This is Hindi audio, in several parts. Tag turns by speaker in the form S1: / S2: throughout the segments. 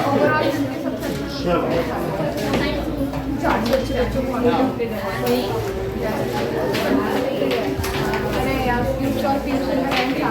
S1: ओवरऑल सबसे अरे यार फ्यूचर और फ्यूचर में रैंक आ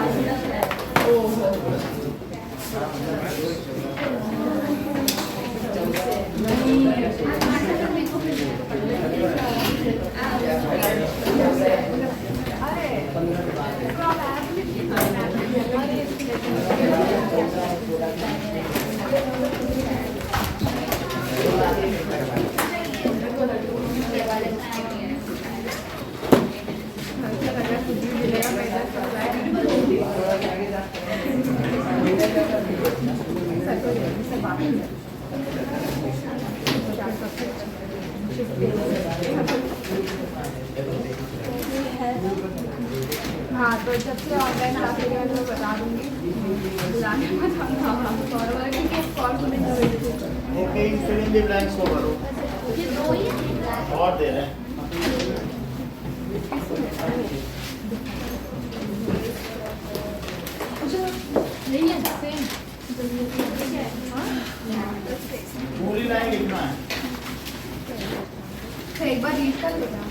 S1: हाँ तो जब से ऑनलाइन क्लास लेकर मैं बता दूंगी बुलाने मत आना और वाला क्योंकि कॉल करने का wait
S2: okay fill in the blanks को करो और दे रहे हैं
S1: नहीं है सेम
S2: पूरी लाइन लिखना है
S1: एक बार रीड कर लेना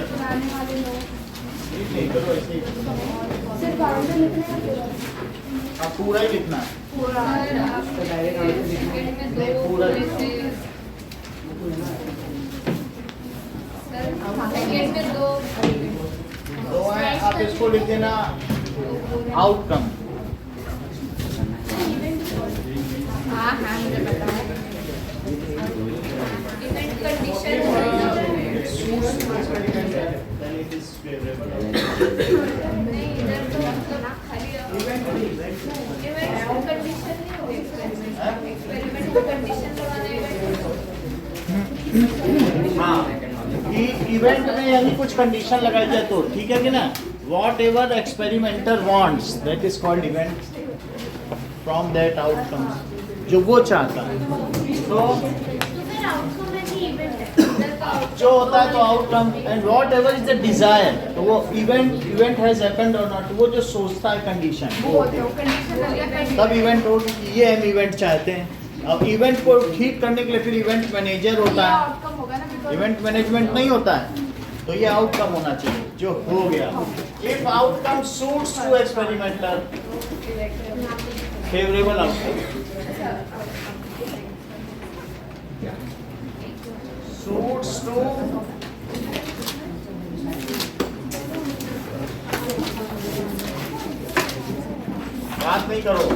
S1: पुराने वाले लोग सिर्फ बारह में लिखने का
S2: अब पूरा ही लिखना है
S1: पूरा
S2: पूरा दो है आप इसको लिख देना आउटकम
S1: हाँ हाँ मुझे पता है इवेंट कंडीशन नहीं इधर तो मतलब खाली इवेंट कंडीशन नहीं होगी एक्सपेरिमेंट कंडीशन लगाना
S2: हाँ इवेंट में यानी कुछ कंडीशन लगाई जाए तो ठीक है कि ना what ever experimenter wants that is called event from that outcomes जो वो चाहता है तो जो होता है तो outcome and what ever is the desire तो वो इवेंट हैज हैपेंड और नॉट वो जो सोचता है कंडीशन तब इवेंट हो ये हम इवेंट चाहते हैं अब इवेंट को ठीक करने के लिए फिर इवेंट मैनेजर होता है इवेंट मैनेजमेंट नहीं होता है तो ये आउटकम होना चाहिए जो हो गया if outcome suits to experimenter favourable outcome suits to बात नहीं करो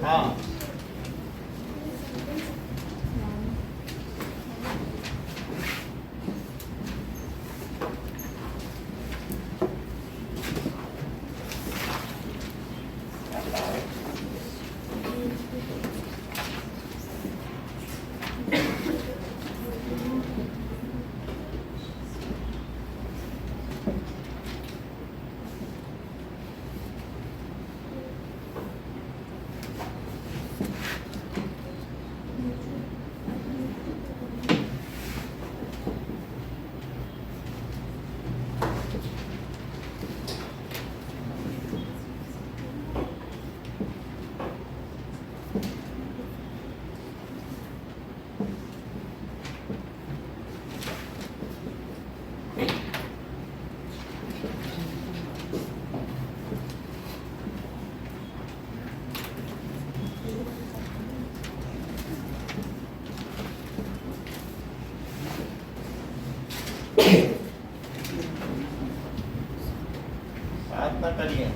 S2: हाँ बात ना करिए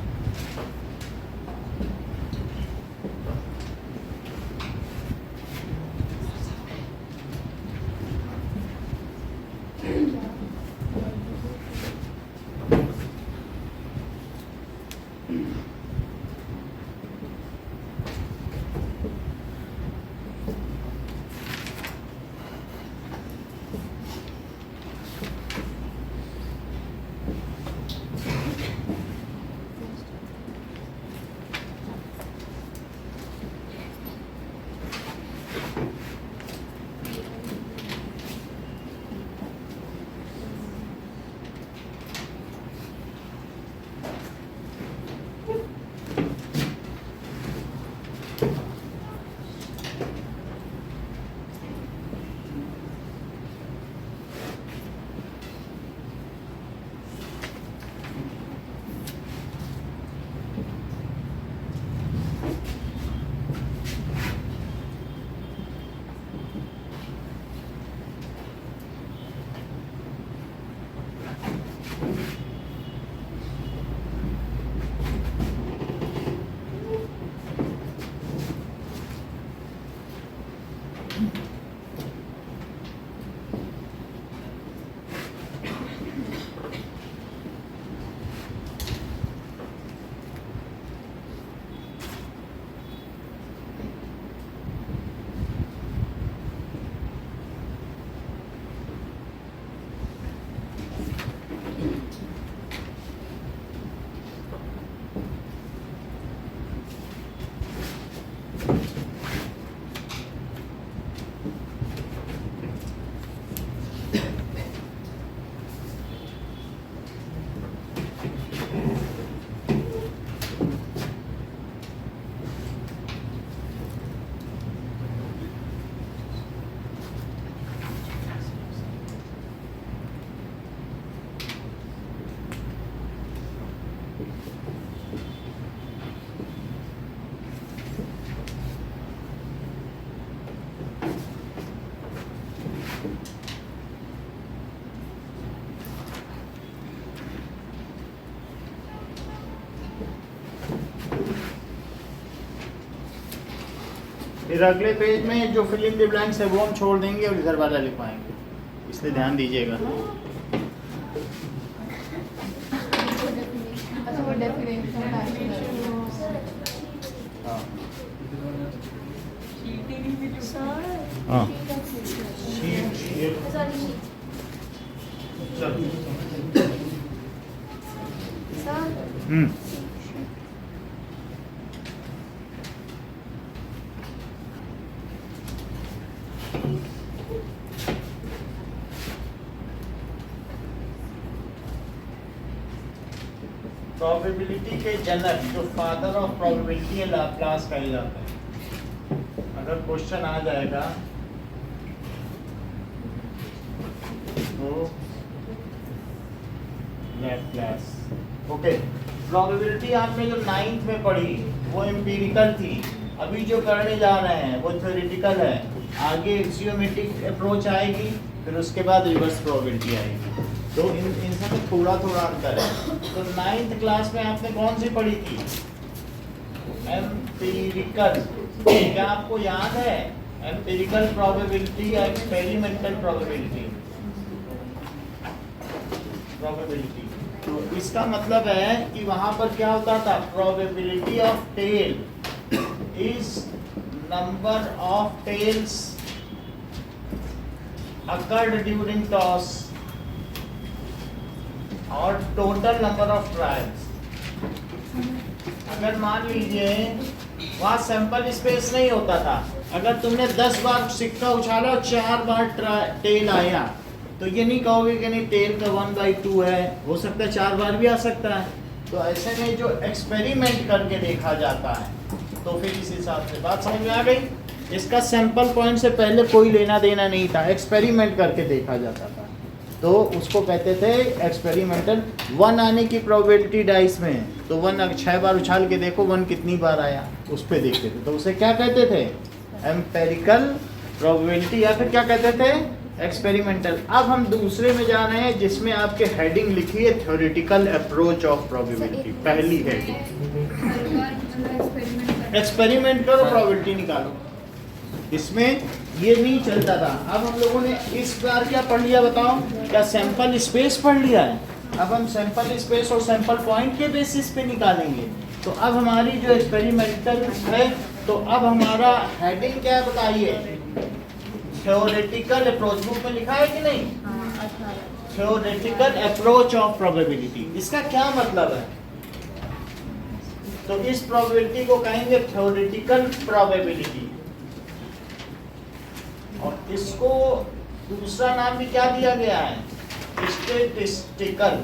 S2: फिर अगले पेज में जो फिल इन द ब्लैंक्स है वो हम छोड़ देंगे और इधर वाला लिखवाएंगे, इसलिए ध्यान दीजिएगा।
S1: अच्छा वो डेफिनेशन
S2: हाँ प्रोबेबिलिटी के जनक जो फादर ऑफ प्रोबेबिलिटी है लाप्लास कहा जाता है। अगर क्वेश्चन आ जाएगा तो लैप्लास। ओके, प्रोबेबिलिटी आपने जो 9th में पढ़ी वो एम्पिरिकल थी, अभी जो करने जा रहे हैं वो थ्योरेटिकल है। आगे एक्सियोमेट्रिक अप्रोच आएगी, फिर उसके बाद रिवर्स प्रोबेबिलिटी आएगी। तो इनसे में थोड़ा थोड़ा अंतर है। तो 9th क्लास में आपने कौन सी पढ़ी थी? एम्पिरिकल। क्या आपको याद है? एम्पिरिकल प्रोबेबिलिटी या एक्सपेरिमेंटल प्रोबेबिलिटी? प्रोबेबिलिटी। तो इसका मतलब है कि वहां पर क्या होता था? Probability of tail is number of tails occurred during toss और टोटल नंबर ऑफ ट्रायल्स। अगर मान लीजिए वहाँ सैंपल स्पेस नहीं होता था, अगर तुमने 10 बार सिक्का उछाला और 4 बार टेल आया, तो ये नहीं कहोगे कि नहीं टेल का 1/2 है, हो सकता है 4 बार भी आ सकता है। तो ऐसे में जो एक्सपेरिमेंट करके देखा जाता है, तो फिर इस हिसाब से बात समझ में आ गई। इसका सैंपल पॉइंट से पहले कोई लेना देना नहीं था, एक्सपेरिमेंट करके देखा जाता था, तो उसको कहते थे एक्सपेरिमेंटल। 1 आने की प्रोबेबिलिटी डाइस में, तो 1 6 बार उछाल के देखो 1 कितनी बार आया, उस पर देखते थे, तो उसे क्या कहते थे? एम्पेरिकल प्रोबेबिलिटी, या फिर क्या कहते थे? एक्सपेरिमेंटल। अब हम दूसरे में जा रहे हैं जिसमें आपके हेडिंग लिखी है थ्योरेटिकल अप्रोच ऑफ प्रोबेबिलिटी। पहली हेडिंग एक्सपेरिमेंट करो, प्रोबेबिलिटी निकालो। इसमें ये नहीं चलता था। अब हम लोगों ने इस बार क्या पढ़ लिया बताओ? क्या सैंपल स्पेस पढ़ लिया है? अब हम सैंपल स्पेस और सैंपल पॉइंट के बेसिस पे निकालेंगे। तो अब हमारी जो एक्सपेरिमेंटल है, तो अब हमारा हेडिंग क्या बताइए? Theoretical approach. बुक में लिखा है कि नहीं? theoretical approach of probability. इसका क्या मतलब है? तो इस probability को कहेंगे theoretical probability, और इसको दूसरा नाम भी क्या दिया गया है? स्टैटिस्टिकल,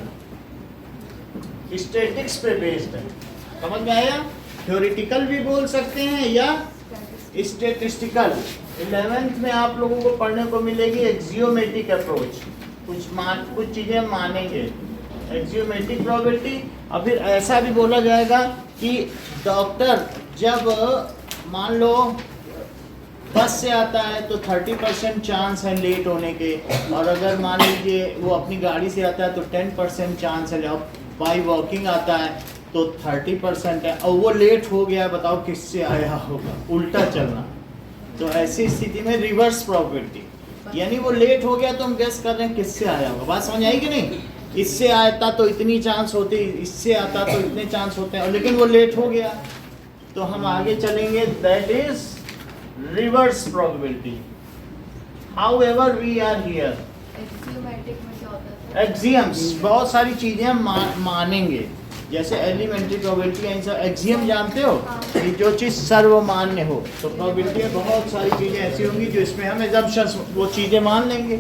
S2: स्टैटिक्स पे बेस्ड है। समझ में आया? थ्योरेटिकल भी बोल सकते हैं या स्टैटिस्टिकल। 11th में आप लोगों को पढ़ने को मिलेगी एक्सियोमेट्रिक अप्रोच, कुछ चीजें मानेंगे एक्सियोमेट्रिक प्रोबेबिलिटी। और फिर ऐसा भी बोला जाएगा कि डॉक्टर जब मान लो बस से आता है तो 30% चांस है लेट होने के, और अगर मान लीजिए वो अपनी गाड़ी से आता है तो 10% चांस है, और बाई वॉकिंग आता है तो 30% है, और वो लेट हो गया, बताओ किससे आया होगा? उल्टा चलना। तो ऐसी स्थिति में रिवर्स प्रोबेबिलिटी, यानी वो लेट हो गया तो हम गेस कर रहे हैं किससे आया होगा। बात समझ आई कि नहीं? इससे आता तो इतनी चांस होती, इससे आता तो इतने चांस होते हैं, और लेकिन वो लेट हो गया तो हम आगे चलेंगे, that is reverse probability. However we are here,
S1: axiomatic में क्या होता है?
S2: एक्सियम्स बहुत सारी चीजें मानेंगे, जैसे एलिमेंट्री प्रोबेबिलिटी है, एक्सियम जानते हो कि जो चीज़ सर्वमान्य हो, तो प्रोबेबिलिटी में बहुत सारी चीज़ें ऐसी होंगी जो इसमें हम एजम्पशंस वो चीज़ें मान लेंगे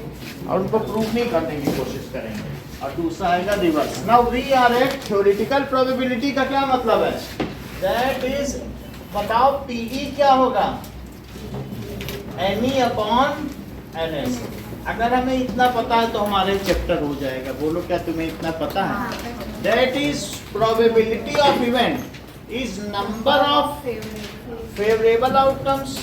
S2: और उनको प्रूफ नहीं करने की कोशिश करेंगे। और दूसरा आएगा reverse. Now we are at theoretical probability का क्या मतलब है? दैट इज, बताओ पीई क्या होगा? Any upon NS. अगर हमें इतना पता है तो हमारे चैप्टर हो जाएगा। बोलो क्या तुम्हें इतना पता है? That is probability of event is number of favourable outcomes,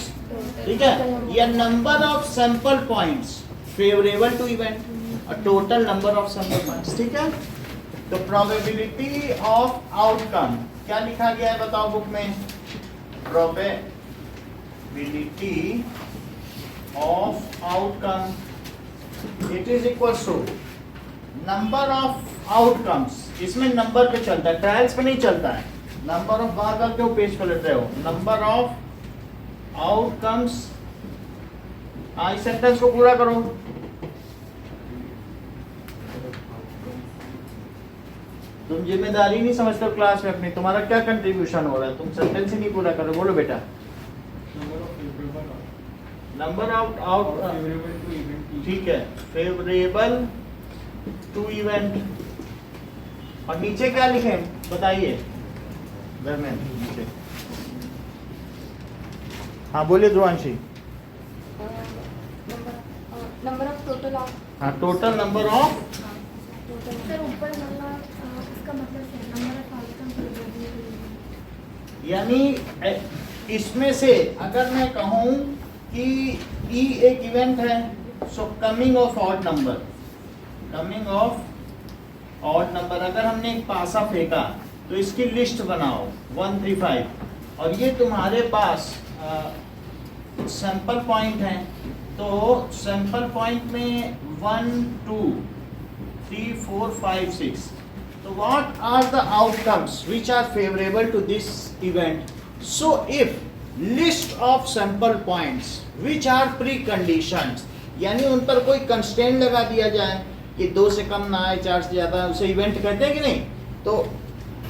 S2: ठीक है, या number of sample points favourable to event, और total number of sample points, ठीक है। तो प्रोबेबिलिटी ऑफ आउटकम क्या लिखा गया है बताओ बुक में? Probability of outcome it is equal to number of outcomes. इसमें नंबर पे चलता है, ट्रायल्स पे नहीं चलता है। नंबर ऑफ, बार बार क्यों पेज पलट रहे हो? Number of outcomes. इस सेंटेंस को पूरा करो। तुम जिम्मेदारी नहीं समझते हो क्लास में अपनी, तुम्हारा क्या कंट्रीब्यूशन हो रहा है? तुम सेंटेंस ही नहीं पूरा करो। बोलो बेटा। नंबर आउट, ठीक है, फेवरेबल टू इवेंट। और नीचे क्या लिखे बताइए घर में नीचे। हाँ बोलिए ध्रुवांशी।
S1: नंबर ऑफ टोटल ऑफ,
S2: हाँ टोटल नंबर ऑफ,
S1: सर ऊपर वाला इसका मतलब क्या? नंबर ऑफ आउटकम,
S2: यानी इसमें से अगर मैं कहूँ कि ई एक इवेंट है, so coming of odd number, coming of odd number. अगर हमने एक पासा फेंका तो इसकी लिस्ट बनाओ 1 3 5, और ये तुम्हारे पास सैंपल पॉइंट हैं। तो सैंपल पॉइंट में 1 2 3 4 5 6, तो what are the outcomes which are favourable to this event? So if list of sample points which are pre conditions, यानी उन पर कोई कंस्ट्रेंट लगा दिया जाए कि 2 से कम ना आए, 4 से ज़्यादा, उसे इवेंट कहते हैं कि नहीं? तो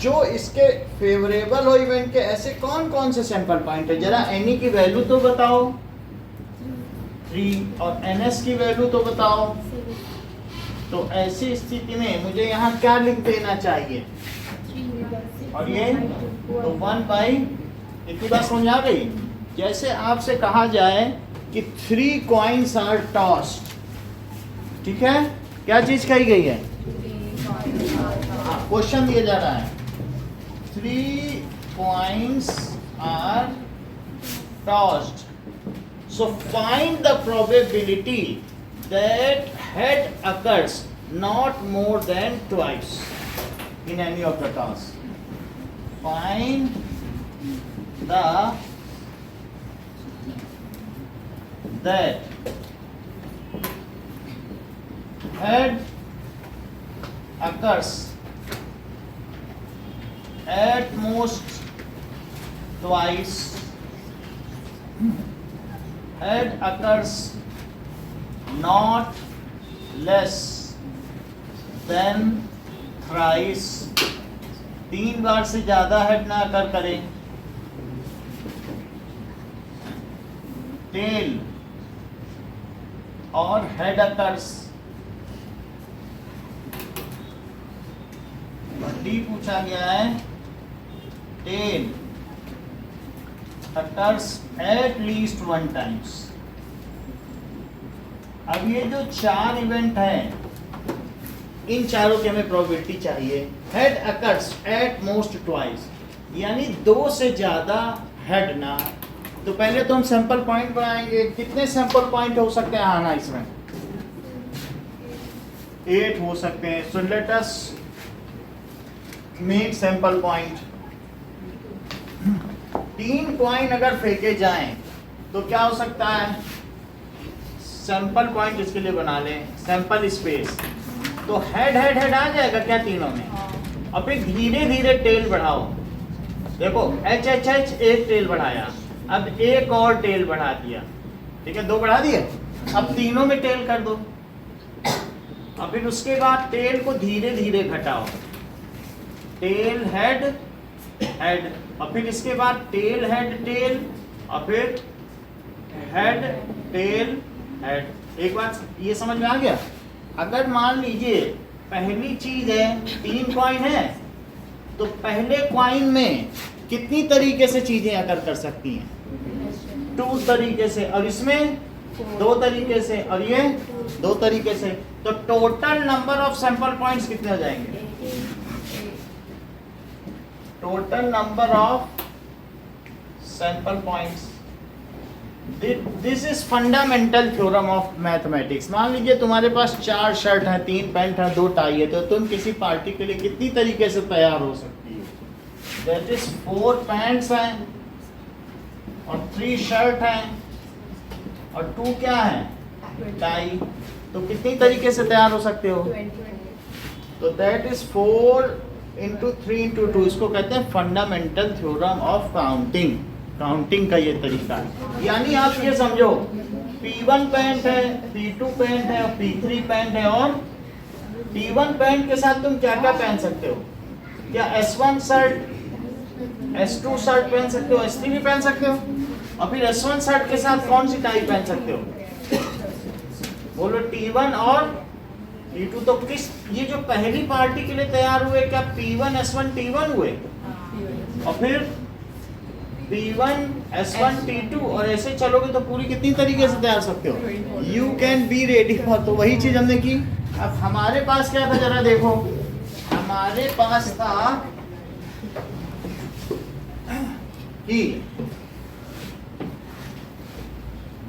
S2: जो इसके फेवरेबल हो इवेंट के, ऐसे कौन कौन से सैंपल पॉइंट है? जरा एनी की वैल्यू तो बताओ 3, और एनएस की वैल्यू तो बताओ। तो ऐसी स्थिति में मुझे यहाँ क्या लिख देना चाहिए? और ये तो 1 बाई, इतनी बात समझ आ गई? जैसे आपसे कहा जाए कि 3 कॉइन्स आर टॉस्ड, ठीक है, क्या चीज कही गई है? क्वेश्चन दिया जा रहा है 3 coins are tossed, so find the probability that head occurs not more than twice in any of the toss. Find the that head occurs at most twice, head occurs not less than thrice, 3 बार से ज्यादा हेड ना अकर करे, टेल और हेड अकर्स, डी पूछा गया है, tail occurs at least 1 times. अब ये जो 4 इवेंट हैं, इन चारों की हमें प्रोबेबिलिटी चाहिए। Head occurs at most twice, यानी 2 से ज्यादा हेड ना। तो पहले तो हम सैंपल पॉइंट बनाएंगे। कितने सैंपल पॉइंट हो सकते हैं आना इसमें? 8 हो सकते हैं। So let us make sample point. 3 coin अगर फेंके जाएं तो क्या हो सकता है? सैंपल पॉइंट इसके लिए बना लें, सैंपल स्पेस। तो हेड हेड हेड आ जाएगा क्या तीनों में? और फिर धीरे धीरे टेल बढ़ाओ। देखो एच एच एच, एक टेल बढ़ाया, अब एक और टेल बढ़ा दिया, ठीक है, 2 बढ़ा दिए। अब तीनों में टेल कर दो, और फिर उसके बाद टेल को धीरे धीरे घटाओ, टेल हेड हेड, और फिर इसके बाद टेल हेड टेल, और फिर हेड टेल हेड। एक बात ये समझ में आ गया? अगर मान लीजिए पहली चीज है 3 कॉइन है, तो पहले कॉइन में कितनी तरीके से चीजें अकर कर सकती हैं? 2 तरीके से, और इसमें 2 तरीके से, और ये 2 तरीके से। तो total number of sample points कितने हो जाएंगे? Total number of sample points. This is fundamental theorem of mathematics. मान लीजिए तुम्हारे पास 4 शर्ट हैं, 3 पैंट हैं, 2 टाई है, तो तुम किसी पार्टी के लिए कितनी तरीके से तैयार हो सकती हो? दैट इज 4 पैंट्स हैं और 3 शर्ट हैं और 2 क्या है? टाई। तो कितनी तरीके से तैयार हो सकते हो? तो दैट इज 4 इंटू 3 इंटू 2। इसको कहते हैं fundamental theorem of counting. Counting का ये तरीका है। यानी आप ये समझो, P1 पैंट है, P2 पैंट है, और P3 पैंट है, और P1 पैंट के साथ तुम क्या क्या पहन सकते हो? क्या S1 शर्ट, S2 शर्ट पहन सकते हो, S3 भी पहन सकते हो, और फिर S1 शर्ट के साथ कौन सी टाई पहन सकते हो? बोलो T1 और T2। तो किस, ये जो पहली पार्टी के लिए तैयार हुए, क्या P1 S1 T1 हुए, और फिर P1 S1 T2, और ऐसे चलोगे तो पूरी कितनी तरीके से तैयार सकते हो? You can be ready for. तो वही चीज हमने की। अब हमारे पास क्या था जरा देखो, हमारे पास था कि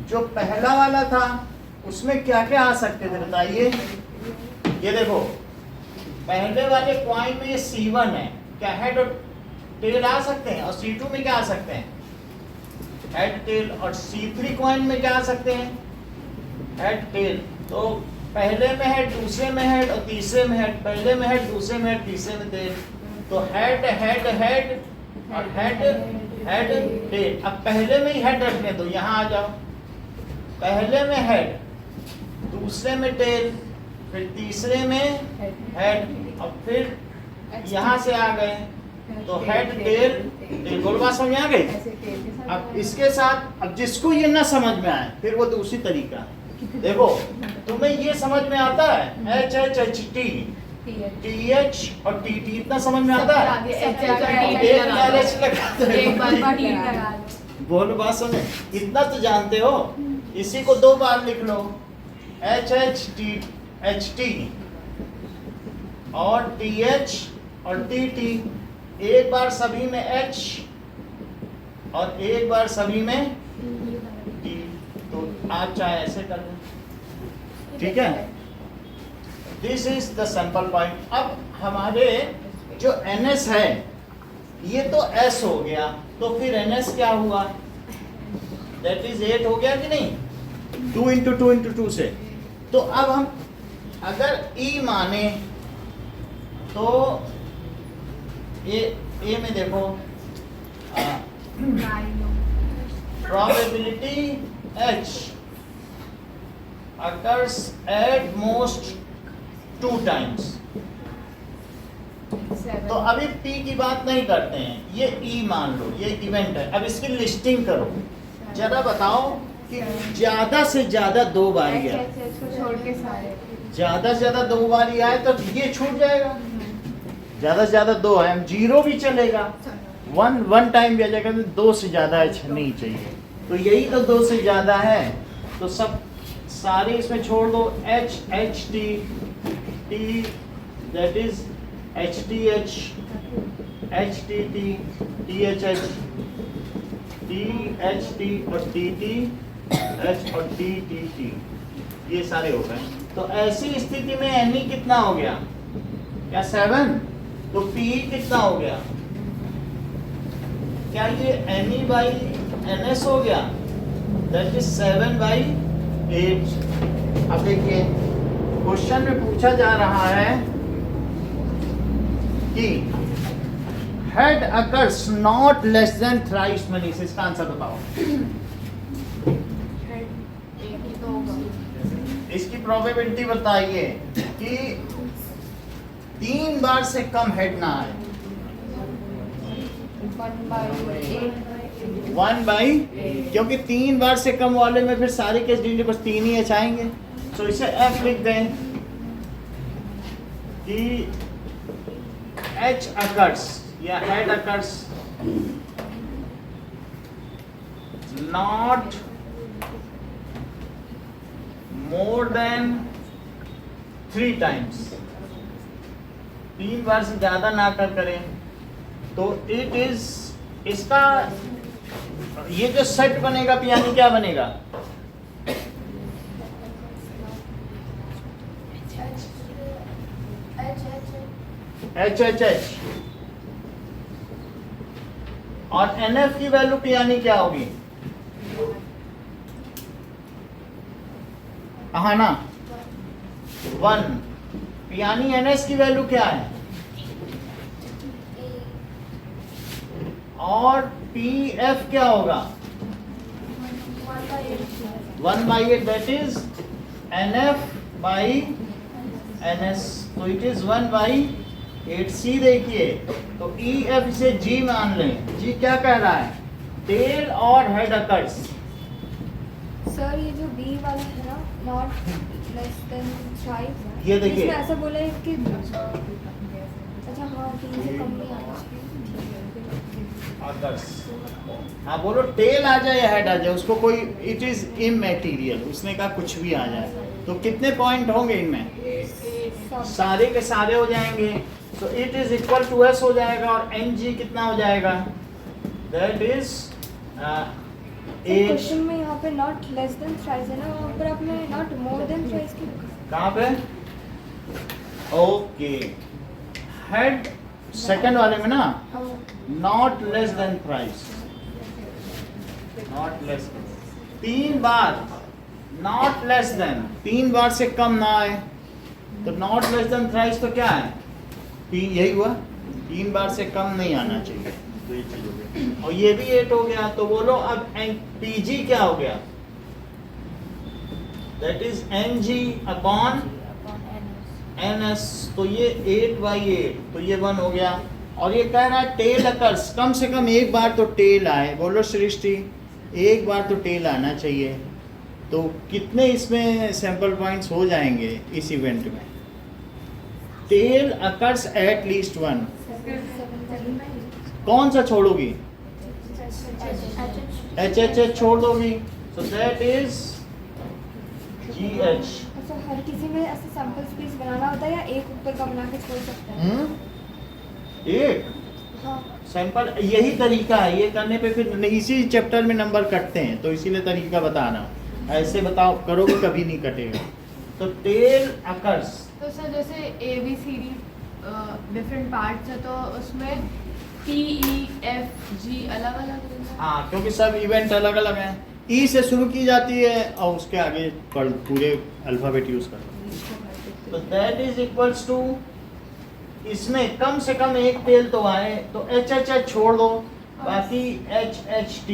S2: जो पहला वाला था उसमें क्या क्या आ सकते थे बताइए। ये देखो पहले वाले कॉइन में ये C1 है, क्या हेड और टेल आ सकते हैं, और C2 में क्या आ सकते हैं? Head tail. और C3 कॉइन में क्या आ सकते हैं? Head tail. तो पहले में हेड, दूसरे में हेड, और तीसरे में हेड। पहले में हेड, दूसरे में हेड, तीसरे में टेल। तो हेड हेड हेड और हेड हेड टेल। अब पहले में ही हेड रखने दो, यहाँ आ जाओ। पहले में हेड, दूसरे में टेल, फिर तीसरे में हेड, और फिर यहाँ से आ गए तो हेड टेल टेल। बोल बात समझ में आ गई? अब इसके साथ, अब जिसको ये ना समझ में आए फिर वो दूसरी तरीका है। देखो तुम्हें ये समझ में आता है H H H T, T H और टी टी, इतना समझ में आता है? बोलो बात समझे, इतना तो जानते हो। इसी को 2 बार लिख लो, एच एच टी और टी एच और टी टी। एक बार सभी में H और एक बार सभी में T। तो आप चाहे ऐसे कर दें, ठीक है। This is the sample point. अब हमारे जो NS है ये तो S हो गया, तो फिर NS क्या हुआ? दैट इज 8 हो गया कि नहीं? 2 इंटू 2 इंटू 2 से। तो अब हम अगर E माने तो ए में देखो probability H occurs at most 2 times, तो अभी P की बात नहीं करते हैं, ये E मान लो, ये इवेंट है। अब इसकी लिस्टिंग करो, जरा बताओ कि ज्यादा से ज्यादा 2 बार आए,
S1: छोड़ के सारे
S2: ज्यादा से ज्यादा 2 बार आए तो ये छूट जाएगा। ज्यादा से ज्यादा 2 है, 0 भी चलेगा, 1 टाइम भी आ जाएगा, तो 2 से ज्यादा H नहीं चाहिए। तो यही तो 2 से ज्यादा है, तो सब सारे इसमें छोड़ दो। H H T T that is H T H H T T T H H T H T और T T H और T T T, ये सारे हो गए। तो ऐसी स्थिति में Ne कितना हो गया? क्या 7? तो Pe कितना हो गया? क्या ये Ne by Ns हो गया? That is 7 by 8। अब देखिए क्वेश्चन में पूछा जा रहा है कि head occurs not less than thrice money, इसका आंसर बताओ। इसकी प्रोबेबिलिटी बताइए कि 3 बार से कम हेड ना आए। 1 by 8, क्योंकि 3 बार से कम वाले में फिर सारे केस डी बस 3 ही आएंगे। तो इसे F लिख दें कि H अकर्स या head occurs not more than 3 times, 3 बार से ज्यादा ना करें। तो इट इज, इसका ये जो सेट बनेगा यानी क्या बनेगा? H H H और NF की वैल्यू यानी क्या होगी? हाँ ना, 1। यानी NS की वैल्यू क्या है? और PF क्या होगा? 1 by 8, that is NF by NS, तो इट इज 1 by 8C। देखिए तो EF से G मान लें। G क्या कह रहा है? टेल और हेड अकर्स।
S3: सर ये जो B वाला है ना, नॉट लेस देन 5,
S2: ये देखिए
S3: इसमें ऐसा बोला है कि अच्छा हाँ 3 से कम नहीं आना चाहिए।
S2: अकर्स, हाँ बोलो, टेल आ जाए या हेड आ जाए, उसको कोई, इट इज इमैटीरियल, उसने कहा कुछ भी आ जाए। तो कितने पॉइंट होंगे इनमें? सारे के सारे हो जाएंगे। तो it is equal to S हो जाएगा और Ng कितना हो जाएगा? That is 8।
S3: क्वेश्चन में यहाँ पे नॉट लेस देन थ्राइस है ना, वहाँ पर आपने नॉट मोर देन थ्राइस की
S2: कहाँ पे? ओके, हेड सेकंड वाले में ना, not less than thrice, not less, 3 bar not less than, 3 बार से कम ना आए। तो नॉट लेस देन थ्राइस तो क्या है? 3, यही हुआ, 3 बार से कम नहीं आना चाहिए। तो ये चीज हो गया, और ये भी 8 हो गया। तो बोलो अब PG क्या हो गया? That is Ng upon NS। तो ये 8 by 8, तो ये 1 हो गया। और ये कह रहा है टेल अकर्स, कम से कम 1 बार तो टेल आए। बोलो सृष्टि, 1 बार तो टेल आना चाहिए। तो कितने इसमें सैंपल पॉइंट्स हो जाएंगे इस इवेंट में? Tail occurs at least 1। कौन सा छोड़ोगी? H छोड़ दोगी, so that is GH।
S3: अच्छा हर किसी में ऐसे सैंपल स्पेस बनाना होता है या एक ऊपर का बना के छोड़ सकते हैं?
S2: एक
S3: हाँ
S2: सैंपल, यही तरीका है। ये करने पे फिर इसी चैप्टर में नंबर कटते हैं, तो इसीलिए तरीका बता रहा हूँ। ऐसे बताओ, करोगे कभी नहीं कटेगा। तो टेल अकर्स,
S1: तो सर जैसे ABCD डिफरेंट पार्ट्स है, तो उसमें PEFG अलग अलग है।
S2: हाँ, क्योंकि सब इवेंट अलग अलग हैं। E से शुरू की जाती है और उसके आगे पूरे अल्फाबेट यूज करते हैं। तो दैट इज इक्वल्स टू, इसमें कम से कम एक टेल तो आए। तो H छोड़ दो, बाकी HHT।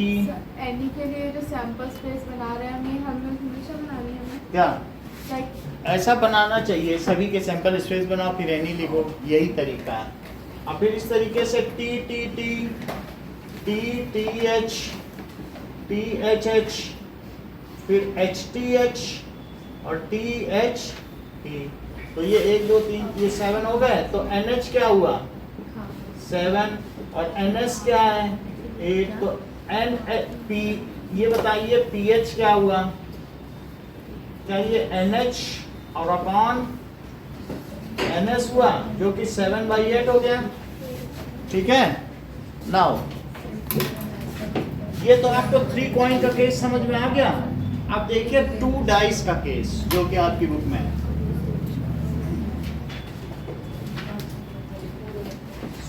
S1: एनी के लिए जो सैंपल स्पेस बना रहे हैं हमें हमेशा बनानी है हमें
S2: क्या
S1: लाइक
S2: ऐसा बनाना चाहिए, सभी के सैंपल स्पेस बनाओ फिर एनी लिखो, यही तरीका है। अब फिर इस तरीके से T T T T T H T H H, फिर एच टी एच और टी एच टी। तो ये 1 2 3 ये 7 हो गए। तो एन एच क्या हुआ? 7 और एन एस क्या है? 8। तो एन पी, ये बताइए पी एच क्या हुआ? क्या ये एन एच और अपॉन एन एस हुआ, जो कि 7/8 हो गया। ठीक है। नाउ ये तो आपको 3 कॉइन का केस समझ में आ गया। अब देखिए 2 डाइस का केस, जो कि आपकी बुक में है।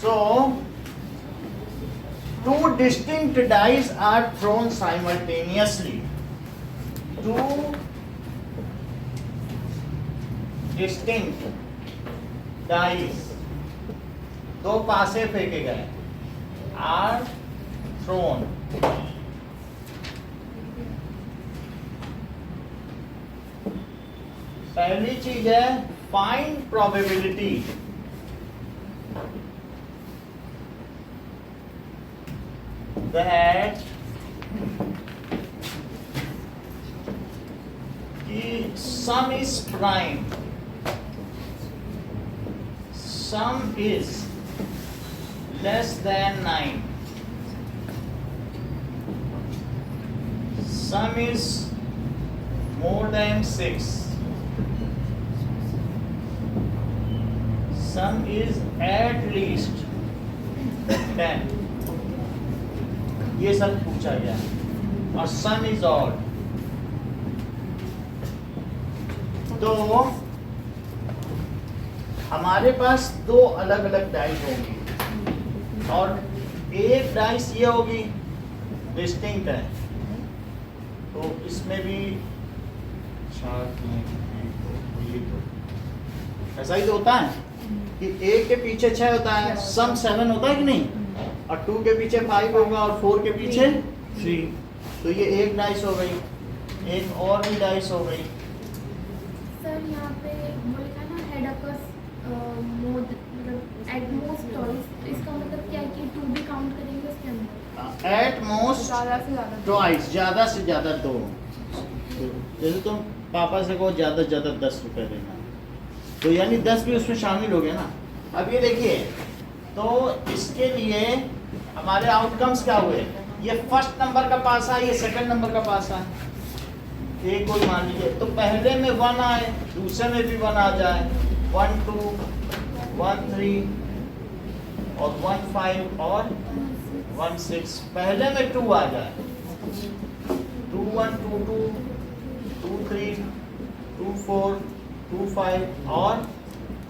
S2: So 2 distinct dice are thrown simultaneously. 2 distinct dice, 2 पासे फेंके गए, are thrown. पहली चीज है फाइंड प्रोबेबिलिटी। that कि sum is prime, sum is less than 9, sum is more than 6, sum is at least 10, ये सब पूछा गया। और सम इज ऑड। तो हमारे पास 2 अलग अलग डाइस होंगी और एक डाइस ये होगी डिस्टिंक्ट है। तो इसमें भी 4 ऐसा ही तो होता है कि 1 के पीछे 6 होता है, सम 7 होता है कि नहीं, और 2 के पीछे 5 होगा और 4 के पीछे 3। तो ये एक डाइस हो गई, एक और भी डाइस हो गई।
S3: सर यहाँ पे वो लिखा है ना हेड अकर्स मोर मतलब एट मोस्ट ट्वाइस, इसका मतलब क्या है कि 2 भी काउंट करेंगे उसके अंदर?
S2: एट मोस्ट
S1: ज़्यादा से ज़्यादा
S2: ट्वाइस, ज़्यादा से ज़्यादा 2। जैसे तुम पापा से कहो ज़्यादा से ज़्यादा 10 रुपए देना, तो यानी 10 भी उसमें शामिल हो गया ना। अब ये देखिए, तो इसके लिए हमारे आउटकम्स क्या हुए? ये फर्स्ट नंबर का पासा है, ये सेकंड नंबर का पासा है। एक कोई मान लीजिए, तो पहले में 1 आए, दूसरे में भी 1 आ जाए, 1 2 1 3 और 1 5 और 1 6। पहले में 2 आ जाए, 2 1 2 2 2 3 2 4 2 5 और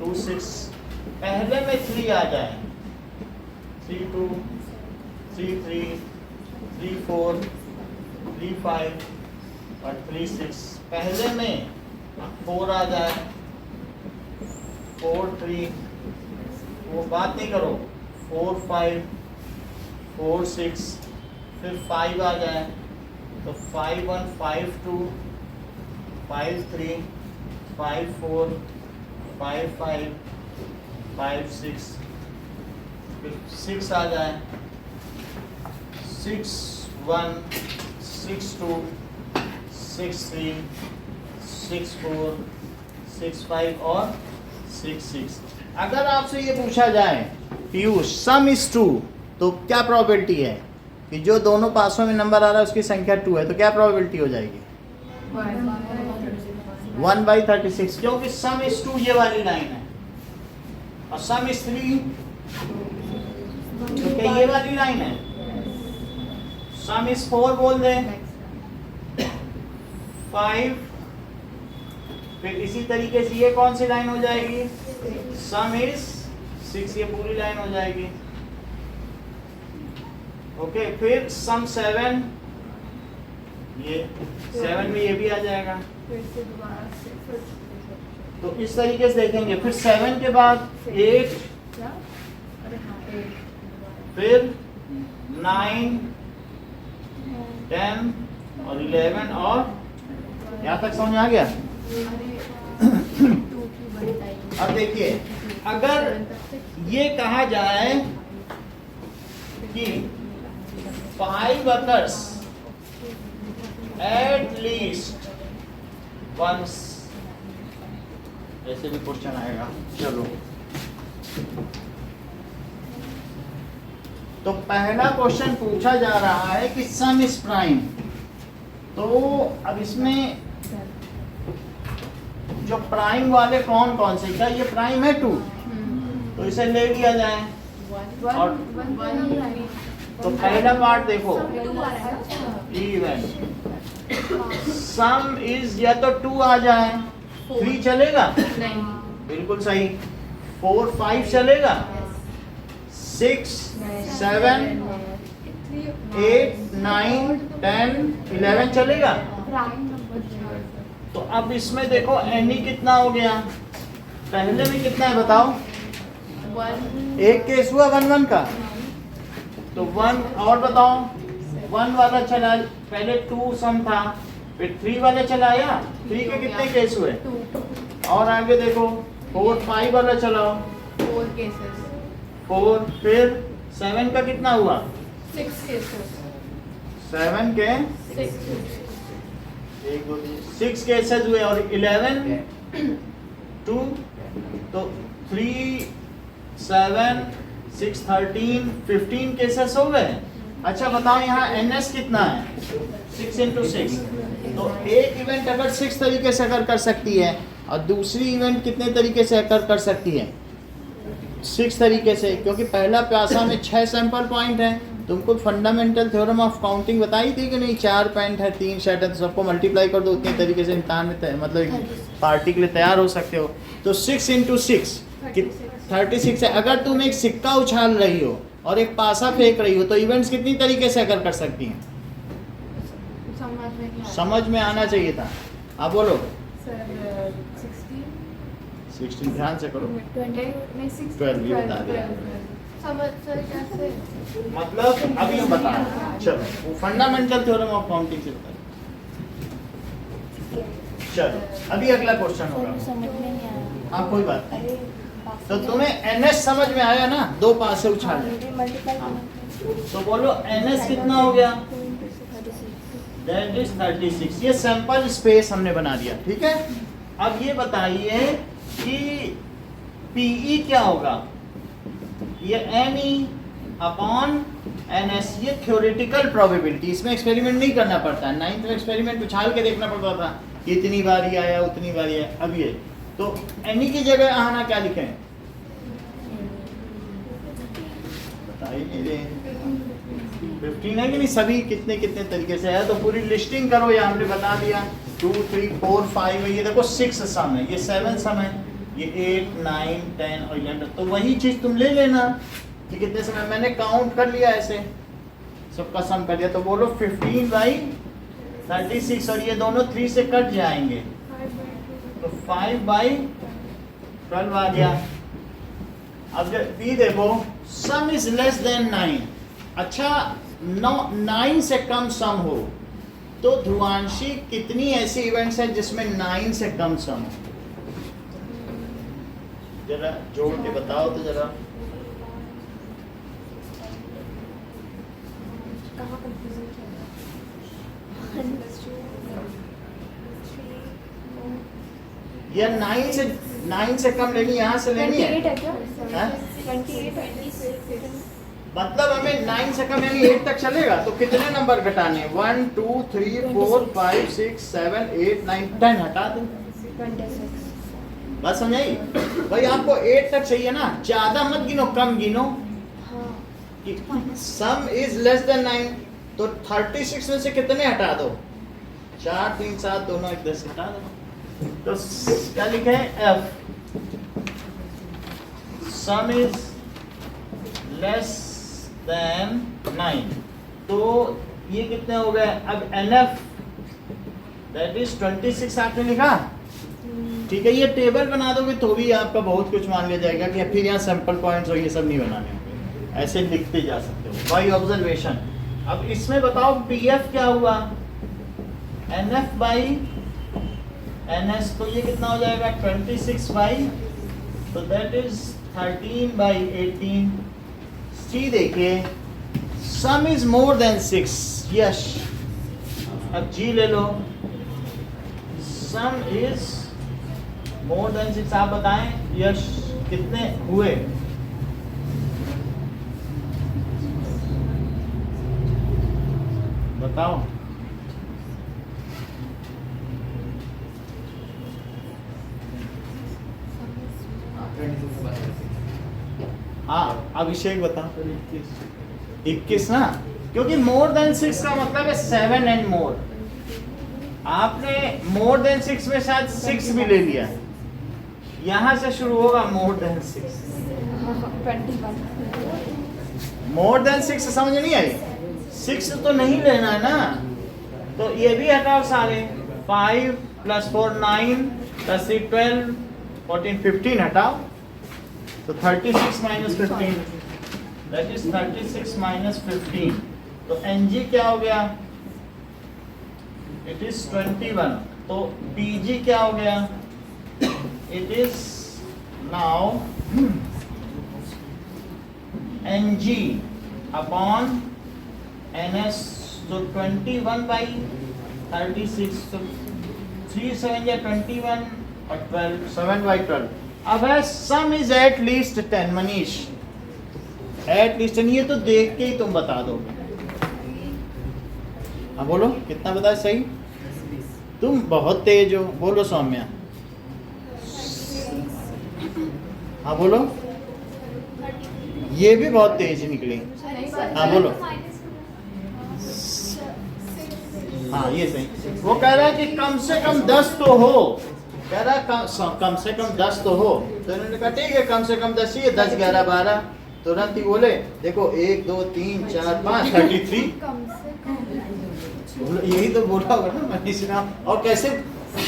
S2: 2 6। पहले में 3 आ जाए, 3 2 3 3 3 4 3 5 और 3 6। पहले में 4 आ जाए, 4 3, वो बात नहीं करो, 4 5 4 6, फिर 5 आ जाए, तो 5 1 5 2 5 3 5 4 5 5 5 6, फिर 6 आ जाए, 6 1 6 2 6 3 6 4 6 5 और 6 6। अगर आपसे ये पूछा जाए पीयूष सम इज 2, तो क्या प्रोबेबिलिटी है कि जो दोनों पासों में नंबर आ रहा है उसकी संख्या 2 है, तो क्या प्रोबेबिलिटी हो जाएगी? 1/36, क्योंकि सम इज 2 ये वाली लाइन है और सम इज 3 तो क्या ये वाली लाइन है? सम इज 4 बोल दें, 5, फिर इसी तरीके से ये कौन सी लाइन हो जाएगी? सम इज 6, ये पूरी लाइन हो जाएगी। ओके, फिर सम 7, ये 7 में ये भी आ जाएगा।
S1: फिर से दोबारा से फिर
S2: तो इस तरीके से देखेंगे, फिर 7 के बाद 8,
S1: क्या? अरे हाँ 8,
S2: फिर 9 10 और 11 और यहाँ तक समझ आ गया?
S1: अरे 2 की बड़ी लाइन।
S2: अब देखिए अगर ये कहा जाए कि 5 occurs at least once, ऐसे भी क्वेश्चन आएगा। चलो, तो पहला क्वेश्चन पूछा जा रहा है कि सम इज प्राइम। तो अब इसमें जो प्राइम वाले कौन कौन से, क्या ये प्राइम है 2, तो इसे ले लिया जाए। और तो पहला पार्ट देखो, इवन सम इज या तो 2 आ जाए, 3 चलेगा?
S1: नहीं,
S2: बिल्कुल सही। 4 5 चलेगा? 6 7 8 9 10 11 चलेगा? तो अब इसमें देखो एनी कितना हो गया, पहले में कितना है बताओ? एक केस हुआ 1 1 का, तो 1 और बताओ। 1 वाला चला, पहले 2 सम था, फिर 3 वाला चलाया, 3 के कितने केस हुए? और आगे देखो 4 5 वाला चलाओ,
S1: 4 cases,
S2: 4, फिर 7 का कितना हुआ?
S1: 6 cases,
S2: 7 के 6 केसेस हुए, और 11 2, तो 3 7 6 13 15 केसेस हो गए। अच्छा बताओ यहाँ NS कितना है? 6 into 6। तो एक इवेंट अगर 6 तरीके से अगर कर सकती है और दूसरी इवेंट कितने तरीके से अगर कर सकती है? 6 तरीके से, क्योंकि पहला प्यासा में 6 सैंपल पॉइंट है। तुमको फंडामेंटल थ्योरम ऑफ काउंटिंग बताई थी कि नहीं? 4 पॉइंट है, 3 सेट है, तो सबको मल्टीप्लाई कर दो, उतने तरीके से इम्तहान में मतलब पार्टी के लिए तैयार हो सकते हो। तो 6 into 6 36 है। अगर तुम एक सिक्का उछाल रही हो और एक पासा फेंक रही हो, तो इवेंट्स कितनी तरीके से अगर कर सकती हैं? समझ में आना चाहिए था। आप बोलो।
S1: सर
S2: 16 ध्यान से करो। 12 ये बता दिया।
S1: समझ सर कैसे?
S2: मतलब अभी हम बता रहे हैं। चलो, वो फंडामेंटल थ्योरम ऑफ काउंटिंग से बता। चलो, अभी अगला क्वेश्चन होगा।
S3: समझ में नहीं आया।
S2: हाँ, कोई बात नहीं। तो तुम्हें NS समझ में आया ना? 2 पासे उछाल। तो बोलो NS कितना हो गया? That is 36। ये सैंपल स्पेस हमने बना दिया, ठीक है। अब ये बताइए कि PE क्या होगा? ये ME अपॉन NS, ये थ्योरेटिकल प्रोबेबिलिटी, इसमें एक्सपेरिमेंट नहीं करना पड़ता है। 9th में एक्सपेरिमेंट उछाल के देखना पड़ता था कि इतनी बार ही आया उतनी बार ही आया। अब ये तो NE की जगह आना क्या लिखें? बताइए नहीं रहे। 15 है कि नहीं? सभी कितने कितने तरीके से है, तो पूरी लिस्टिंग करो। ये हमने बता दिया 2 3 4 5 है। ये देखो 6 सम है, ये 7 सम है, ये 8 9 10 और 11। तो वही चीज तुम ले लेना कि कितने समय, मैंने काउंट कर लिया, ऐसे सबका सम कर लिया। तो बोलो 15/36, और ये दोनों 3 से कट जाएंगे, तो 5/12 आ गया। अब भी देखो सम इज लेस देन 9। अच्छा, 9 से कम सम हो तो ध्रुवांशी कितनी ऐसी इवेंट्स हैं जिसमें 9 से कम सम हो? जरा जोड़ के बताओ तो जरा। या 9 से कम लेनी, यहाँ से लेनी है?
S3: 28 है क्या?
S2: हाँ?
S3: 28
S2: मतलब हमें 9 से कम यानी 8 तक चलेगा, तो कितने नंबर घटाने? 1 2 3 4 5 6 7 8 9 10 हटा दो।
S3: 26।
S2: बात समझाई भाई? आपको 8 तक चाहिए ना, ज्यादा मत गिनो, कम गिनो। कि सम इज लेस देन 9, तो 36 में से कितने हटा दो? 4 3 7 दोनों 1 10 हटा दो। तो क्या लिखे हैं? F some is less than 9। तो ये कितने हो गए? अब NF दैट इज 26 आपने लिखा, ठीक है। ये टेबल बना दोगे तो भी आपका बहुत कुछ मान लिया जाएगा कि फिर यहाँ सैंपल पॉइंट्स और ये सब नहीं बनाने होंगे, ऐसे लिखते जा सकते हो बाई ऑब्जर्वेशन। अब इसमें बताओ PF क्या हुआ? NF बाई NS, तो ये कितना हो जाएगा? 26/12। तो दैट इज 13 by 18. सी देखिए, सम इज मोर देन 6. यस, अब जी ले लो. सम इज मोर देन 6. आप बताएं यस कितने हुए? बताओ. हाँ, अभिषेक बता. 21 ना, क्योंकि मोर देन 6 का मतलब है 7 एंड मोर. आपने मोर देन 6 में शायद 6 भी ले लिया. यहां से शुरू होगा मोर देन 6.
S1: 21.
S2: मोर देन 6 समझ नहीं आई? 6 तो नहीं लेना है ना, तो ये भी हटाओ सारे. 5 + 4 9 + 3 12 14 15 हटाओ. तो 36 - 15, दैट इज 36 - 15. तो NG क्या हो गया? It is 21. तो PG क्या हो गया? It is now NG upon NS. तो 21 by 36. तो 3 7 या 21 और 12, 7 by 12. अब है सम is at least 10. Manish, at least 10 ये तो देख के ही तुम बता दो. हाँ बोलो, कितना बताया सही? तुम बहुत तेज हो. बोलो सौम्या. हाँ बोलो. ये भी बहुत तेज निकली. हाँ बोलो. हाँ ये सही. वो कह रहा है कि कम से कम 10 तो हो. कह रहा कम से कम 10 तो हो. तो इन्होंने कहा ठीक है, कम से कम 10 ही है. 10 11 12. तुरंत ही बोले देखो 1 2 3 4 5 33. यही तो बोला होगा ना मनीष ने. और कैसे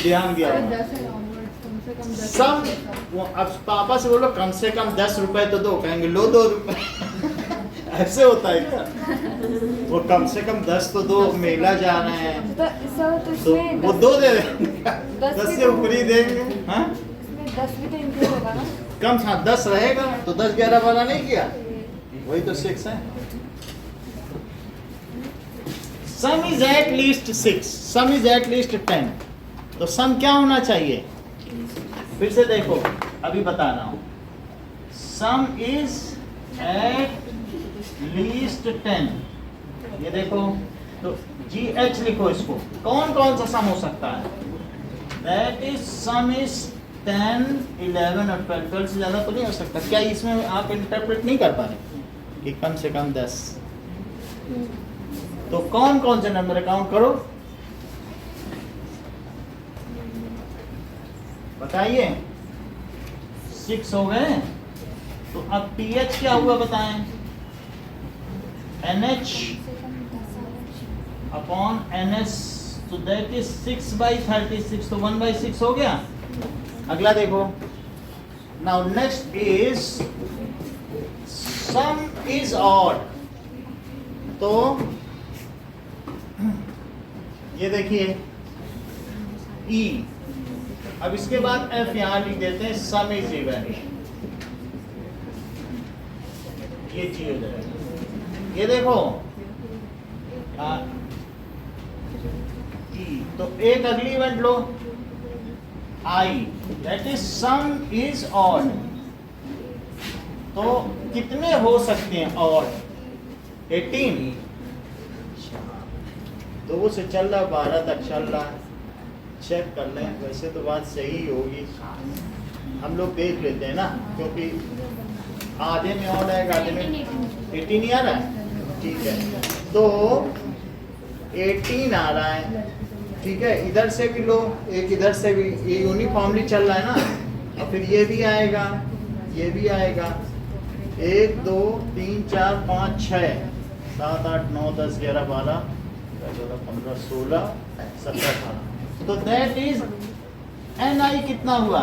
S2: ध्यान दिया होगा. सम, अब पापा से बोलो कम से कम 10 रुपए तो दो. कहेंगे लो 2 रुपए. ऐसे होता है क्या? वो कम से कम 10 तो दो, मेला जा रहे हैं तो वो 2 दे देंगे. 10 से ऊपर ही देंगे. हाँ
S1: 10 भी तो इंक्लूड होगा ना.
S2: कम. हाँ 10 रहेगा तो 10 11 वाला नहीं किया. वही तो 6 है. सम is at least 6. Some is at least 10. तो सम क्या होना चाहिए? फिर से देखो, अभी बता रहा हूं. सम इज एट लीस्ट 10. ये देखो, तो GH लिखो इसको. कौन कौन सा सम हो सकता है? दैट इज सम इज 10 11 और 12. 12 से ज्यादा तो नहीं हो सकता. क्या इसमें आप इंटरप्रेट नहीं कर पा रहे कि कम से कम 10? तो कौन कौन से नंबर काउंट करो, बताइए. 6 हो गए. तो अब TH क्या हुआ बताएं? NH upon NS. तो दैट इज 6 by 36. तो 1 by 6 हो गया. अगला देखो. Now next is some is odd. तो ये देखिए E. अब इसके बाद F यहां लिख देते हैं. सम इज इवन. ये G हो जाएगा. ये देखो E. तो एक अगली event low I. That is some is odd. तो कितने हो सकते हैं ऑड? 18. 2 से चल रहा, 12 तक चल रहा. चेक कर लें. वैसे तो बात सही होगी, हम लोग देख लेते हैं ना, क्योंकि आधे में ऑड आएगा, आधे में 18 नहीं आ रहा है. ठीक है, तो 18 आ रहा है. ठीक है, इधर से भी लो, एक इधर से भी. ये यूनिफॉर्मली चल रहा है ना. और फिर ये भी आएगा, ये भी आएगा. 1 2 3 4 5 6 7 8 9 10 11 12 15 16 17 18. तो दैट इज NI कितना हुआ?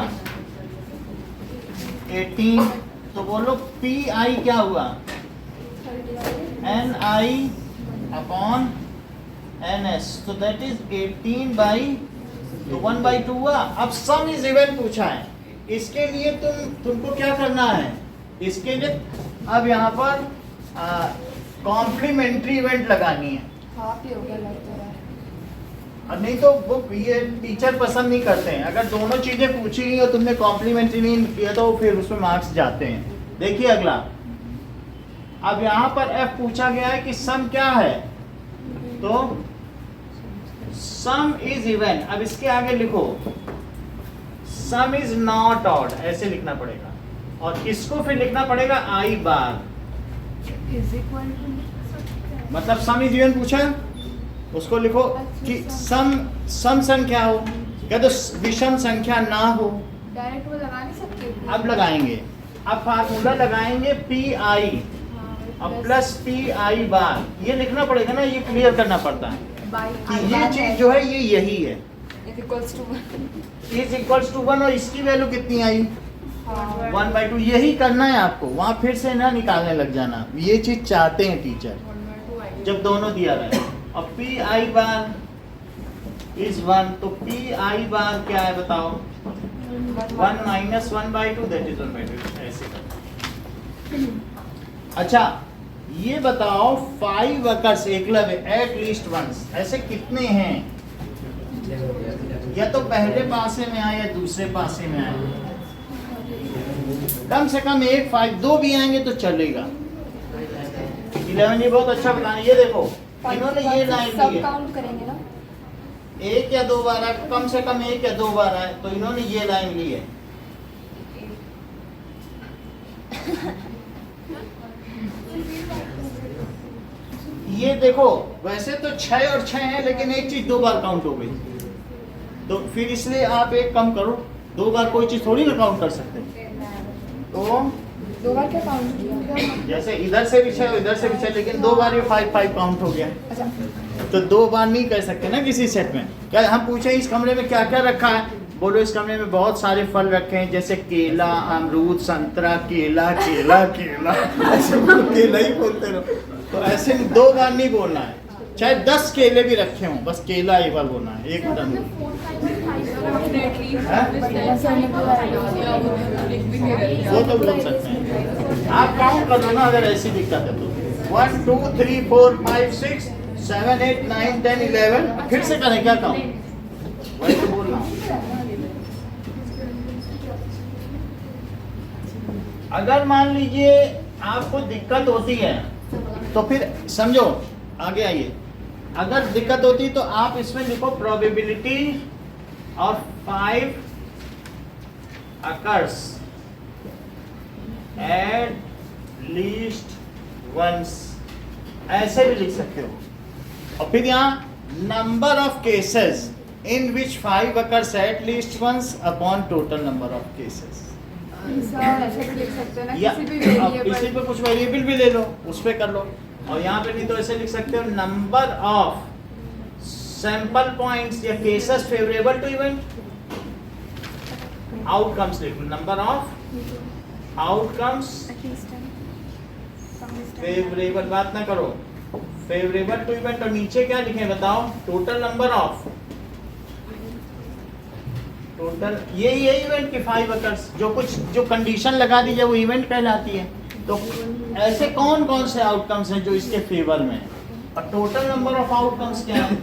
S2: 18. तो बोलो PI क्या हुआ? NI upon NS. तो दैट इज 18 by, तो 1/2 हुआ. अब सम इज इवन पूछा है. इसके लिए तुमको क्या करना है, इसके लिए अब यहाँ पर कॉम्प्लीमेंट्री इवेंट लगानी है।
S1: हाफ ही हो गया लग तो रहा है।
S2: और नहीं तो वो ये टीचर पसंद नहीं करते हैं, अगर दोनों चीजें पूछी गई और तुमने कॉम्प्लीमेंट्री नहीं किया तो फिर उसमें मार्क्स जाते हैं। देखिए अगला, अब यहाँ पर F पूछा गया है कि सम क्या है, तो सम इज इवन। अब इसके आगे लिखो सम इज नॉट ऑड, ऐसे लिखना पड़ेगा और इसको फिर लिखना पड़ेगा I बार,
S1: इज इक्वल टू
S2: मतलब सम इज इवन पूछा, उसको लिखो कि सम संख्या हो या तो विषम संख्या ना हो।
S1: डायरेक्ट वो लगा नहीं सकते।
S2: अब लगाएंगे, अब फार्मूला लगाएंगे पी आई और प्लस पी आई बार, ये लिखना पड़ेगा ना, ये क्लियर करना पड़ता है कि ये चीज जो है ये यही है,
S1: इज इक्वल्स टू
S2: 1 और इसकी वैल्यू कितनी आई 1/2। यही करना है आपको, वहां फिर से ना निकालने लग जाना, ये चीज चाहते हैं टीचर जब दोनों दिया रहे। और पी आई बार इज 1, तो पी आई बार क्या है बताओ, 1 - 1/2 दैट इज 1/2, ऐसे करना। अच्छा ये बताओ 5 occurs Eklavya at least once, ऐसे कितने हैं, या तो पहले पासे में आए या दूसरे पासे में आए, कम से कम एक 5, 2 भी आएंगे तो चलेगा। 11 ये बहुत अच्छा बताना। ये देखो इन्होंने ये लाइन ली है,
S1: काउंट करेंगे ना,
S2: 1 या 2 बार आए, कम से कम 1 या 2 बार आए, तो इन्होंने ये लाइन ली है। ये देखो वैसे तो 6 और 6 है, लेकिन एक चीज 2 बार काउंट हो गई, तो फिर इसलिए आप एक कम करो, 2 बार कोई चीज थोड़ी ना काउंट कर सकते। तो
S1: 2 बार क्या काउंट किया?
S2: जैसे इधर से भी 6 इधर से भी 6, लेकिन 2 बार ये 5 काउंट हो गया।
S1: अच्छा,
S2: तो 2 बार नहीं कर सकते ना किसी सेट में। क्या हम पूछे इस कमरे में क्या क्या रखा है, बोलो इस कमरे में बहुत सारे फल रखे हैं, जैसे केला, अमरूद, संतरा, केला केला केला ऐसे केला ही बोलते रहो, तो ऐसे 2 बार नहीं बोलना है, चाहे 10 केले भी रखे हों, बस केला एक बार बोलना है, एक बार। वो तो बोल सकते हैं, आप काउंट कर लो ना अगर ऐसी दिक्कत है तो। 1 2 3 4 5 6 7 8 9 10 11, फिर से करें क्या काउंट, वही तो बोल रहा हूँ। अगर मान लीजिए आपको दिक्कत होती है तो फिर समझो, आगे आइए, अगर दिक्कत होती है तो आप इसमें लिखो probability of 5 occurs at least once, ऐसे भी लिख सकते हो। और फिर यहाँ number of cases in which 5 occurs at least once upon total number of cases.
S1: ऐसे भी लिख सकते हो ना,
S2: या
S1: किसी भी
S2: अब इसी
S1: वेरिएबल।
S2: पे कुछ वेरिएबल भी ले लो, उस पे कर लो। और यहाँ पे नहीं तो ऐसे लिख सकते हो नंबर ऑफ सैंपल पॉइंट्स या cases favourable to event, outcomes लिख लो, नंबर ऑफ आउटकम्स फेवरेबल, बात ना करो, फेवरेबल टू इवेंट। और नीचे क्या लिखे बताओ, टोटल नंबर ऑफ, टोटल ये इवेंट के 5 अकर्स, जो कंडीशन लगा दी जाए वो इवेंट कहलाती है। तो ऐसे कौन कौन से आउटकम्स हैं जो इसके फेवर में है, और टोटल नंबर ऑफ आउटकम्स क्या है,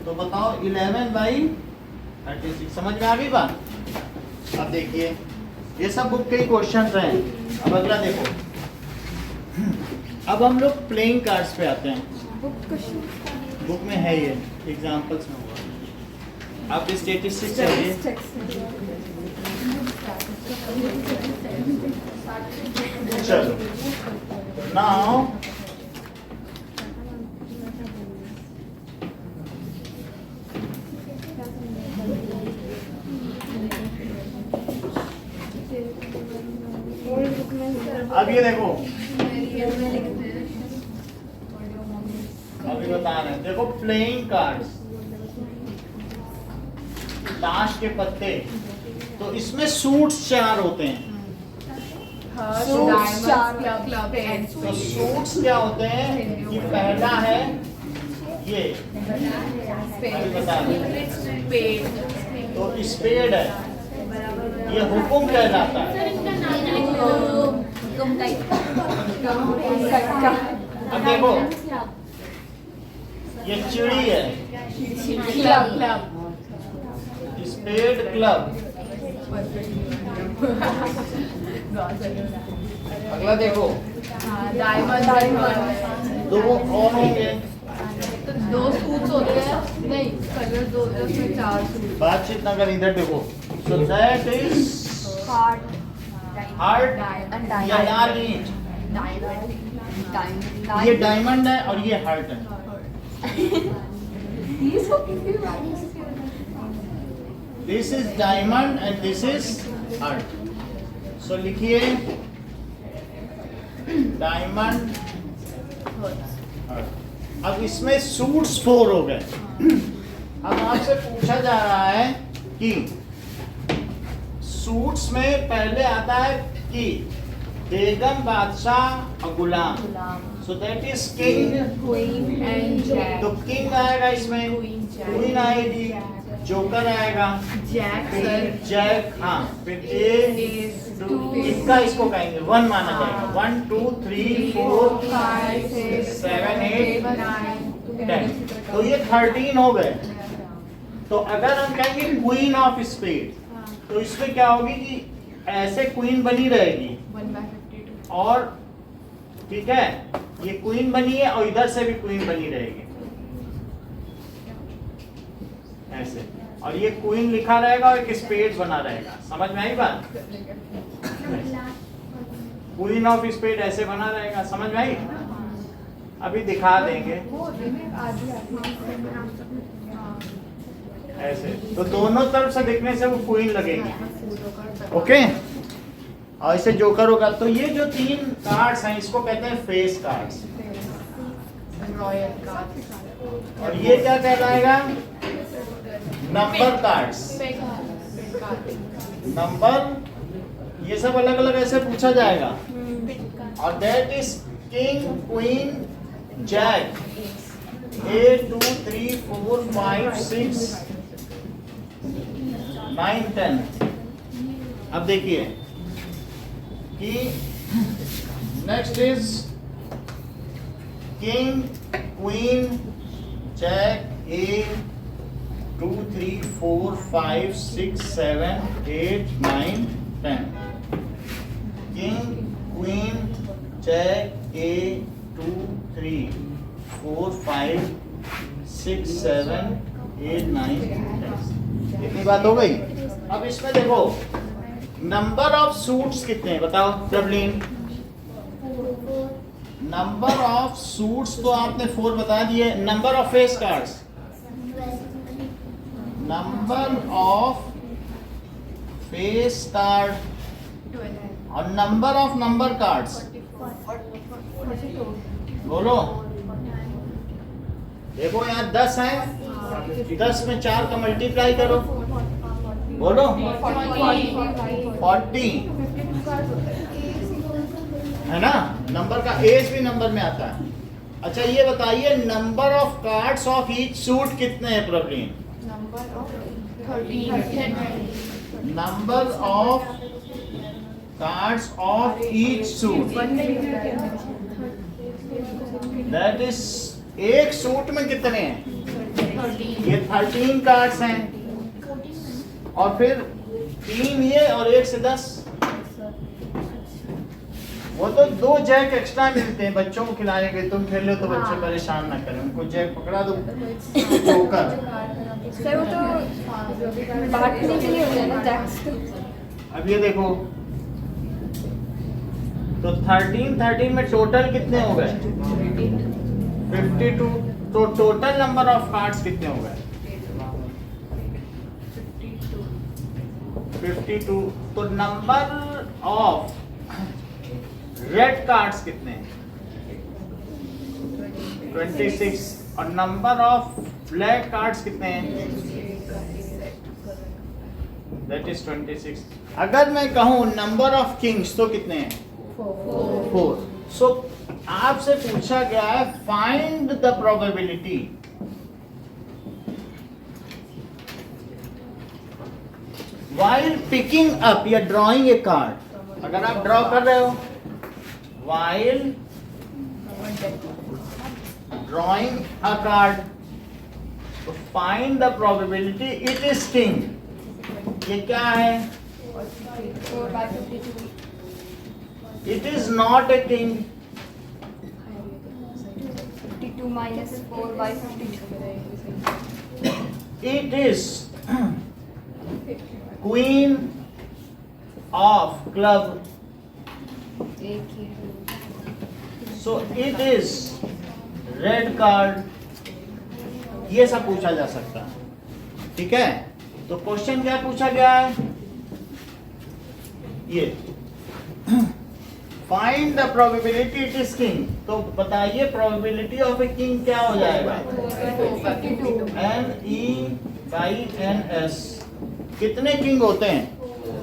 S2: तो बताओ 11/36। समझ में आ गई बात। अब देखिए ये सब बुक के ही क्वेश्चन हैं। अब अगला देखो, अब हम लोग प्लेइंग कार्ड्स पे आते हैं। बुक में है ये, एग्जाम्पल्स में होगा। आप स्टैटिस्टिक्स चाहिए, चलो नाउ अब ये देखो, अभी बता रहे हैं, देखो प्लेइंग कार्ड्स, ताश के पत्ते, तो इसमें सूट्स 4 होते हैं। सूट्स तो सूट्स क्या होते हैं कि पहला है ये, अभी बता रहे हैं, तो स्पेड है, ये हुकुम कहलाता है।
S3: सर इनका नाम लिख
S2: अब देखो ये चिड़ी है, स्पेड क्लब। अगला देखो, दो और होंगे,
S1: तो 2 सूट्स होते हैं, नहीं कलर 2 होते हैं, उसमें 4 सूट।
S2: बातचीत ना कर, इधर देखो। सो दैट इज हार्ट या लाल ईंट। ये डायमंड है और ये हार्ट है। This is diamond and this is heart. So लिखिए डायमंड हार्ट। अब इसमें सूट्स 4 हो गए। अब आपसे पूछा जा रहा है कि सूट्स में पहले आता है कि बेगम, बादशाह और गुलाम। So that is king,
S1: queen and jack.
S2: तो किंग आएगा इसमें, क्वीन आएगी, जोकर आएगा,
S1: जैक
S2: फिर
S1: सर,
S2: जैक, हाँ, फिर ए, इनका इसको कहेंगे 1 माना जाएगा। 1 2 3 4
S1: 5 6
S2: 7 8
S1: 9
S2: 10। तो ये 13 हो गए। तो अगर हम कहेंगे क्वीन ऑफ स्पेड, तो इसमें क्या होगी कि ऐसे क्वीन बनी रहेगी
S1: 1/52।
S2: और ठीक है, ये क्वीन बनी है और इधर से भी क्वीन बनी रहेगी ऐसे, और ये क्वीन लिखा रहेगा और एक स्पेड बना रहेगा। समझ में आई बात? क्वीन ऑफ स्पेड ऐसे बना रहेगा। समझ में आई? अभी दिखा देंगे ऐसे, तो दोनों तरफ से दिखने से वो क्वीन लगेगी। ओके, और इसे जोकर होगा। तो ये जो 3 कार्ड्स हैं इसको कहते हैं फेस कार्ड्स।
S1: Royal card.
S2: और ये क्या कहलाएगा? Number cards. नंबर, ये सब अलग अलग ऐसे पूछा जाएगा। और that is king, queen, jack, 8 2 3 4 5 6 9 10। अब देखिए कि next is king, queen, jack, 8 2 3 4 5 6 7 8 9 10। King, queen, jack, 8 2 3 4 5 6 7 8 9 10। इतनी बात हो गई। अब इसमें देखो नंबर ऑफ सूट्स कितने हैं बताओ प्रबलीन? नंबर ऑफ सूट्स तो आपने 4 बता दिए। Number of face cards, number of face card और नंबर ऑफ नंबर कार्ड्स बोलो। देखो यहाँ 10 है, 10 में 4 का मल्टीप्लाई करो, बोलो 40 है ना। नंबर का एज भी नंबर में आता है। अच्छा ये बताइए number of cards of each suit कितने हैं Praveen?
S1: Number of 13।
S2: Number of cards of each suit, that is एक सूट में कितने हैं? ये 13 कार्ड्स हैं, और फिर 3 ये और 1 से 10। वो तो 2 जैक एक्स्ट्रा मिलते हैं बच्चों को खिलाने के। तुम खेलो तो बच्चे परेशान ना करें, उनको जैक पकड़ा दो जोकर।
S1: सर वो तो बांटने के लिए होता है ना जैक्स।
S2: अब ये देखो तो 13 में टोटल कितने हो गए? 52। तो टोटल नंबर ऑफ कार्ड्स कितने हो गए? 52। तो नंबर ऑफ रेड कार्ड्स कितने हैं? 26। और नंबर ऑफ ब्लैक कार्ड्स कितने हैं? That is 26। अगर मैं कहूं नंबर ऑफ किंग्स तो कितने हैं? 4। सो आपसे पूछा गया है find the probability while picking up या drawing a card, अगर आप ड्रॉ कर रहे हो, while drawing a card, तो find the probability it is king. ये क्या है?
S1: 4/52.
S2: It is not a king.
S1: 52 minus 4/52.
S2: It is queen of club.
S1: एक ही है.
S2: So it is red card. ये सब पूछा जा सकता है. ठीक है, तो क्वेश्चन क्या पूछा गया है? ये find the probability it is king. तो बताइए प्रोबेबिलिटी ऑफ ए किंग क्या हो जाएगा?
S1: 4/52.
S2: NE/NS. कितने किंग होते हैं?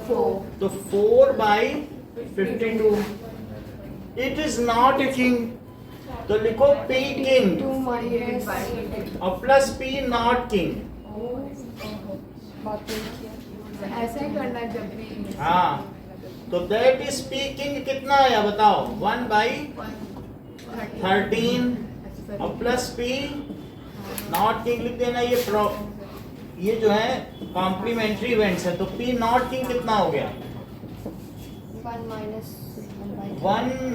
S1: 4.
S2: तो 4/52. It is not a king, तो लिखो P किंग
S1: 2 minus
S2: और प्लस P नॉट किंग.
S1: बात नहीं किया. ऐसा ही करना है जब भी.
S2: हाँ, तो दैट इज P किंग कितना आया बताओ? 1/13 और प्लस P नॉट किंग लिख देना. ये जो है कॉम्प्लीमेंट्री इवेंट्स है, तो P नॉट किंग कितना हो गया?
S1: 1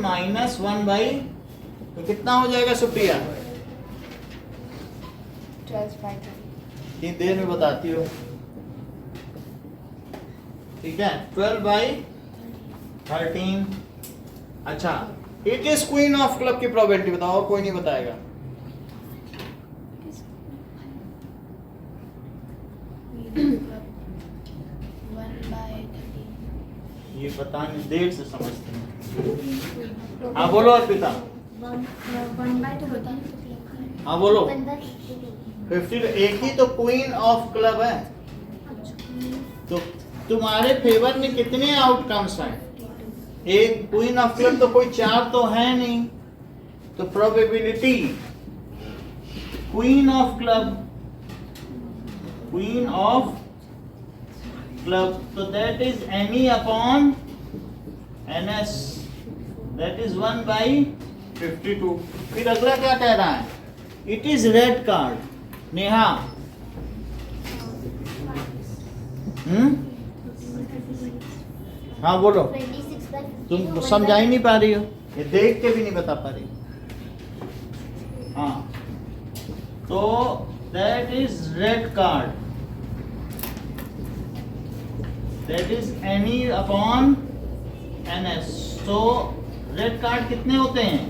S1: minus
S2: 1 - 1 तो कितना हो जाएगा सुप्रिया?
S1: 12/13.
S2: इतनी देर में बताती हो. ठीक है, 12/13. अच्छा, it is queen of club की प्रोबेबिलिटी बताओ. कोई नहीं बताएगा. ये पता नहीं, देर से समझते हैं. हाँ बोलो अर्पिता.
S3: 1/2 होता है.
S2: हाँ बोलो.
S3: 1/52.
S2: 50. एक ही तो क्वीन ऑफ क्लब है. तो तुम्हारे फेवर में कितने आउटकम्स हैं? एक क्वीन ऑफ क्लब, तो कोई 4 तो है नहीं. तो probability queen of club, queen of club, तो that is NE/NS, that is 1/52. फिर अगला क्या कह रहा है? It is red card. Neha, हाँ बोलो.
S3: 26/52.
S2: तुम समझा ही नहीं पा रही हो, ये देख के भी नहीं बता पा रही. हाँ, तो that is red card, that is NE/NS. तो रेड कार्ड कितने होते हैं?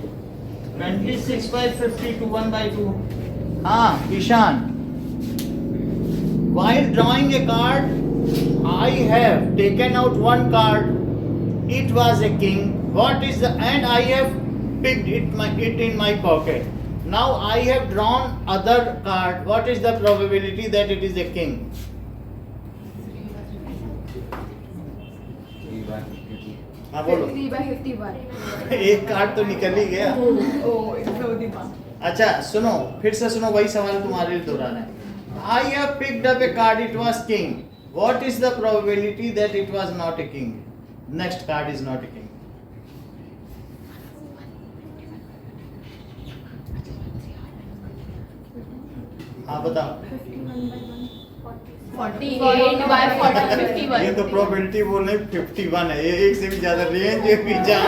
S2: 26/52. 1/2. हाँ Ishan. While drawing a card, I have taken out one card. It was a king. What is the and I have picked it in my pocket. Now I have drawn other card. What is the probability that it is a king?
S4: 3/52.
S2: हाँ बोलो.
S1: 3/51.
S2: एक कार्ड तो निकल ही गया.
S1: Oh, it's so deep.
S2: अच्छा सुनो, फिर से सुनो, वही सवाल तुम्हारे लिए दोहराना है. I have picked up a card. It was king. What is the probability that it was not a king? Next card is not a king. हाँ बताओ.
S1: 48/51.
S2: ये तो प्रोबेबिलिटी बोल रहे 51 है. ये एक से भी ज्यादा रेंज भी जा.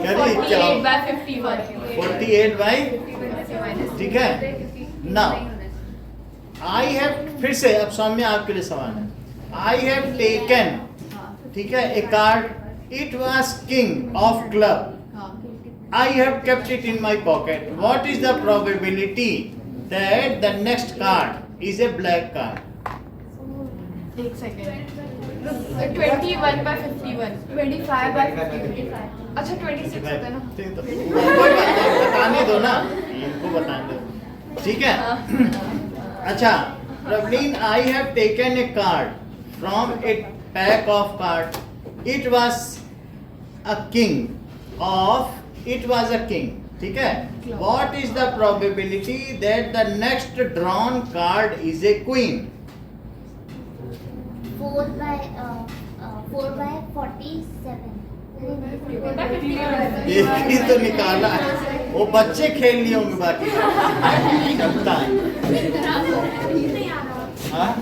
S1: 48/51.
S2: 48/. ठीक है ना. आई हैव, फिर से अब सामने आपके लिए सवाल है. आई हैव टेकन, ठीक है, a card. It was king of club. I have kept it in my pocket. What is the probability that the next card is a black card?
S1: एक सेकेंड. 21/51. 25/51. अच्छा 26 होता है ना.
S2: ठीक तो कोई बात नहीं, बताने दो ना, इनको बताने दो. ठीक है. अच्छा Praveen, I have taken a card from a pack of card. It was a king of, it was a king. ठीक है. What is the probability that the next drawn card is a queen?
S3: 4/52. 4/47.
S2: ये तो निकाला है, वो बच्चे खेल लिए होंगे बाकी चलता है। हाँ?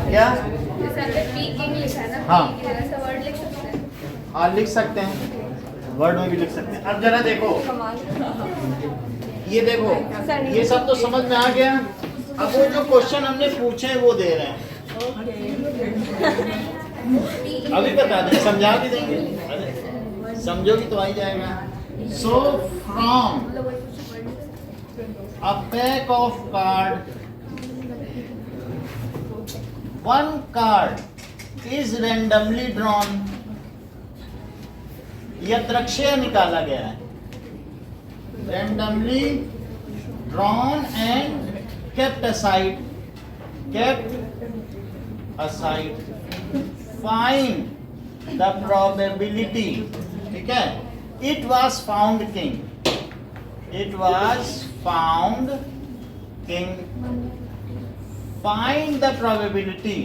S2: क्या? हाँ। हाँ लिख सकते हैं, वर्ड में भी लिख सकते हैं। अब जरा देखो, ये देखो, ये सब तो समझ में आ गया। अब वो जो क्वेश्चन हमने पूछे हैं वो दे रहे हैं, अभी बता दें, समझा भी देंगे। अरे समझोगी तो आ ही जाएगा। So from a pack of card, one card is randomly drawn. यदृच्छया निकाला गया है, randomly drawn and kept aside. Find the probability. ठीक है, it was found king. Find the probability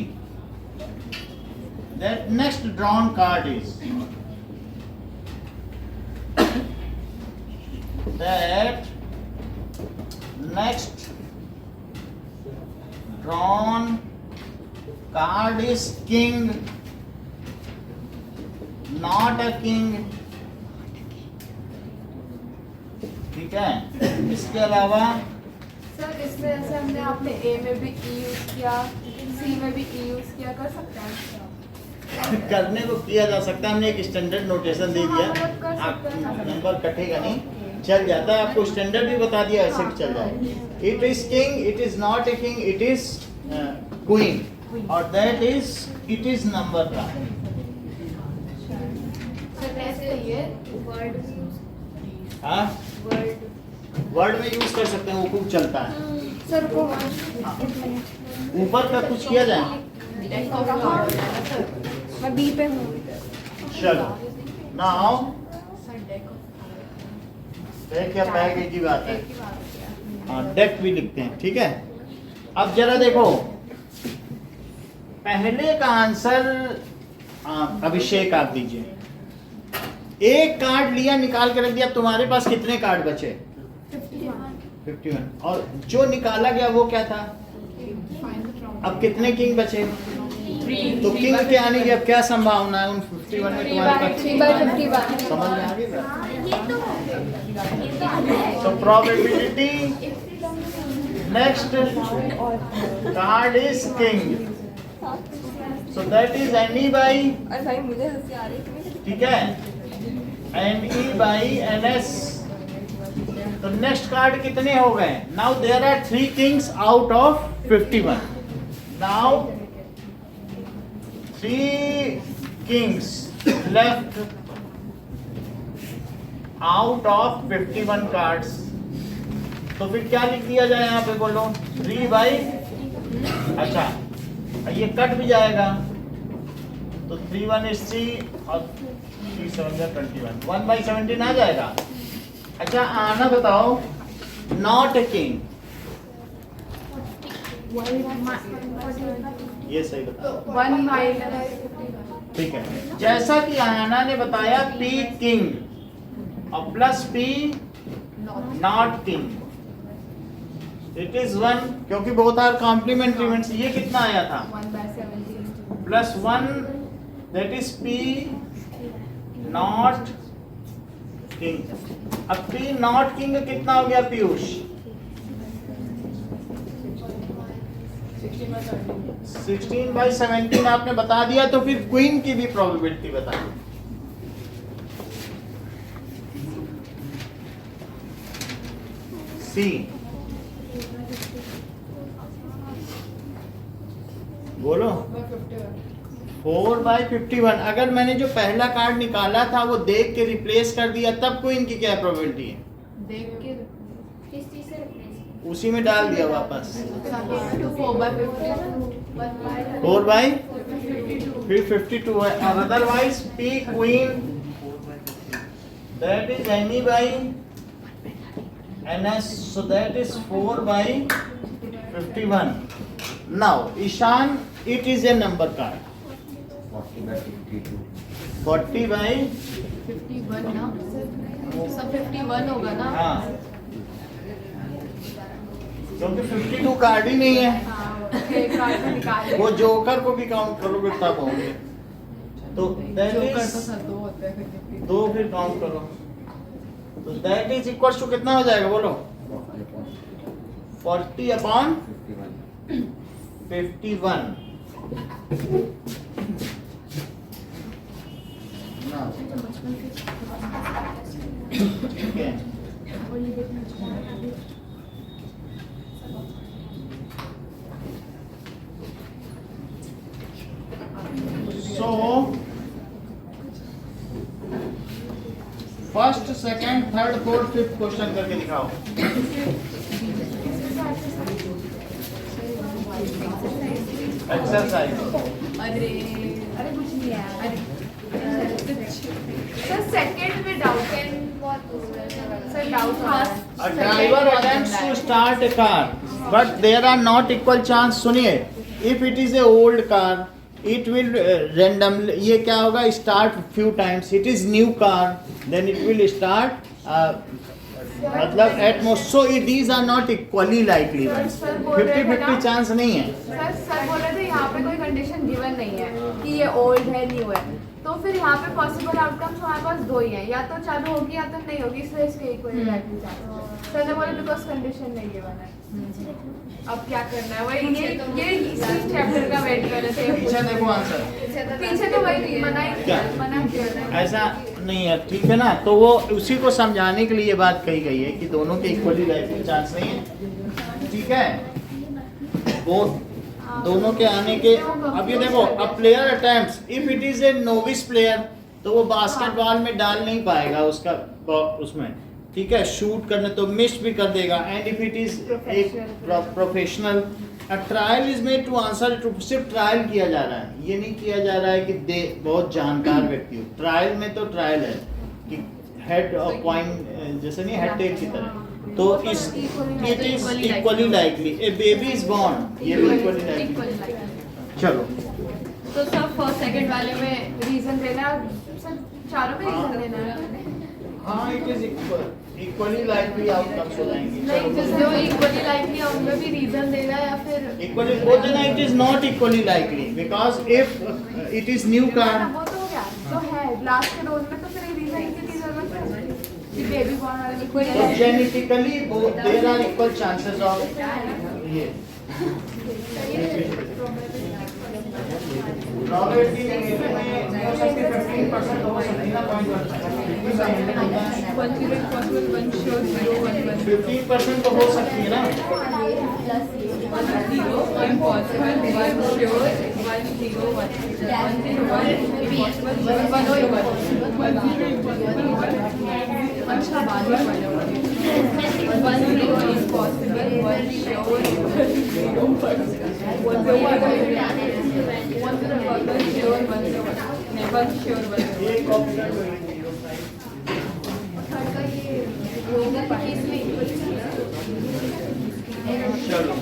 S2: that next drawn card is king, not a king. ठीक है, इसके अलावा
S1: सर इसमें जैसे हमने आपने ए में भी ई यूज किया, सी में भी ई यूज किया, कर सकते हैं?
S2: करने को किया जा सकता है। हमने एक स्टैंडर्ड नोटेशन दे दिया,
S1: हाँ, कर सकते
S2: आप
S1: हैं।
S2: नंबर कटेगा नहीं, चल जाता है। आपको स्टैंडर्ड भी बता दिया, ऐसे भी चल जाएगा। It is king, it is not a king, it is queen, और that is it is number का। हाँ, वर्ड में यूज कर सकते हैं, वो खूब चलता है।
S1: सर को
S2: ऊपर का कुछ किया जाए,
S1: मैं बी पे हूँ।
S2: चलो नाउ डेक या पैक एक ही बात है। हाँ, डेक भी लिखते हैं, ठीक है। अब जरा देखो, पहले का आंसर अभिषेक आप दीजिए। एक कार्ड लिया, निकाल के रख दिया, अब तुम्हारे पास कितने कार्ड बचे? 51। और जो निकाला गया वो क्या था? अब कितने किंग बचे? तो किंग के आने की अब क्या संभावना है उन 51 में? तुम्हारे पास समझ में आ गई? So probability next card is king. So that is NE by, ठीक है, NE by NS. तो नेक्स्ट कार्ड कितने हो गए? Now there are 3 kings out of 51. Now 3 kings left out of 51 cards. तो फिर क्या लिख दिया जाए यहाँ पे, बोलो? 3 बाई, अच्छा ये कट भी जाएगा, तो 3 1 is 3 और 3 7 is 21. 1/17 आ जाएगा। अच्छा आना बताओ, नॉट ए किंग, ये सही बताओ।
S1: 1 माइनस,
S2: ठीक है, जैसा कि आना ने बताया पी किंग और plus P not king, it is 1, क्योंकि बोथ आर कॉम्प्लीमेंट्री इवेंट्स। ये कितना आया था?
S1: 1/17
S2: +1, that is P not king. अब पी नॉट किंग कितना हो गया पीयूष? 16/17 आपने बता दिया। तो फिर क्वीन की भी प्रोबेबिलिटी बताइए। सी, बोलो। 4/51। अगर मैंने जो पहला कार्ड निकाला था वो देख के रिप्लेस कर दिया, तब क्वीन की क्या प्रोबेबिलिटी है?
S1: देख के
S2: उसी में डाल दिया वापस। 4/52 है। Otherwise P queen that is any by NS, so that is 4/51. Now Ishan, it is a number card 40 by
S1: 51 ना, सब 51 होगा ना।
S2: हाँ, क्योंकि 52 कार्ड ही नहीं है।
S1: हाँ, एक कार्ड में निकाल
S2: वो जोकर को भी काउंट करोगे तब होंगे, तो that
S1: जोकर तो
S2: is-
S1: सर 2 होते हैं फिर।
S2: 2 फिर काउंट करो, तो दैट इज इक्वल टू कितना हो जाएगा बोलो? 40 अपॉन 51। ठीक है, so first, second, third, fourth, fifth question करके दिखाओ। एक्सरसाइज।
S1: अरे कुछ नहीं है। सर सेकंड में डाउट है, सर डाउट है।
S2: A driver attempts to start a car, but there are not equal chance. सुनिए, if it is a old car, it will randomly, ये क्या होगा? Start few times. It is new car, then it will start. मतलब at most, so these are not equally likely ones. 50-50 chance नहीं है।
S1: सर बोल रहे थे यहाँ पे कोई कंडीशन गिवन नहीं है कि ये ओल्ड है न्यू है, तो फिर यहाँ पे पॉसिबल आउटकम्स हमारे पास 2 ही हैं, या तो चालू होगी या तो नहीं होगी, इसलिए इसके इक्वली लाइकली चांस। सर ने बोला बिकॉज कंडीशन नहीं गिवन है। अब क्या करना है? वही ये इसी चैप्टर का वेट कर रहे थे।
S2: पीछे देखो आंसर,
S1: पीछे तो वही मना किया है।
S2: ऐसा नहीं है, ठीक है ना? तो वो उसी को समझाने के लिए ये बात कही गई है कि दोनों के इक्वली लाइकली चांस नहीं है, ठीक है? वो दोनों के आने के, अब ये देखो, a player attempts, if it is A novice player, तो वो बास्केटबॉल में डाल नहीं पाएगा उसका उसमें, ठीक है? शूट करने तो मिस भी कर देगा। एंड इफ इट इज एक professional, a trial is made to answer to, सिर्फ ट्रायल किया जा रहा है, ये नहीं किया जा रहा है कि बहुत जानकार व्यक्ति हो। ट्रायल में तो ट्रायल है कि हेड और पॉइंट, जैसे नहीं हेड टेल की तरह, तो इस it is equally likely a baby is born, ये भी इक्वली लाइकली। चलो,
S1: तो सब फर्स्ट सेकंड वाले में रीजन देना है, सर चारों में रीजन देना है।
S2: हाँ, it is equally likely outcomes हो जाएंगे।
S1: नहीं, जो इक्वली लाइकली है उनमें भी रीजन देना है या फिर
S2: इक्वली बोल देना, it is not equally likely because if it is new car.
S1: वो तो हो गया, जो है लास्ट के रोल में, तो फिर रीजन की जरूरत है कि बेबी बॉर्न वाले इक्वली
S2: तो genetically there are equal chances of ये प्रोबेबिलिटी में 15% हो सकती है ना, 15% तो हो सकती है ना।
S1: अच्छा बात है। 1 0 is possible, 1 sure, 1 sure,
S2: ये कॉपी कर दो। चलो,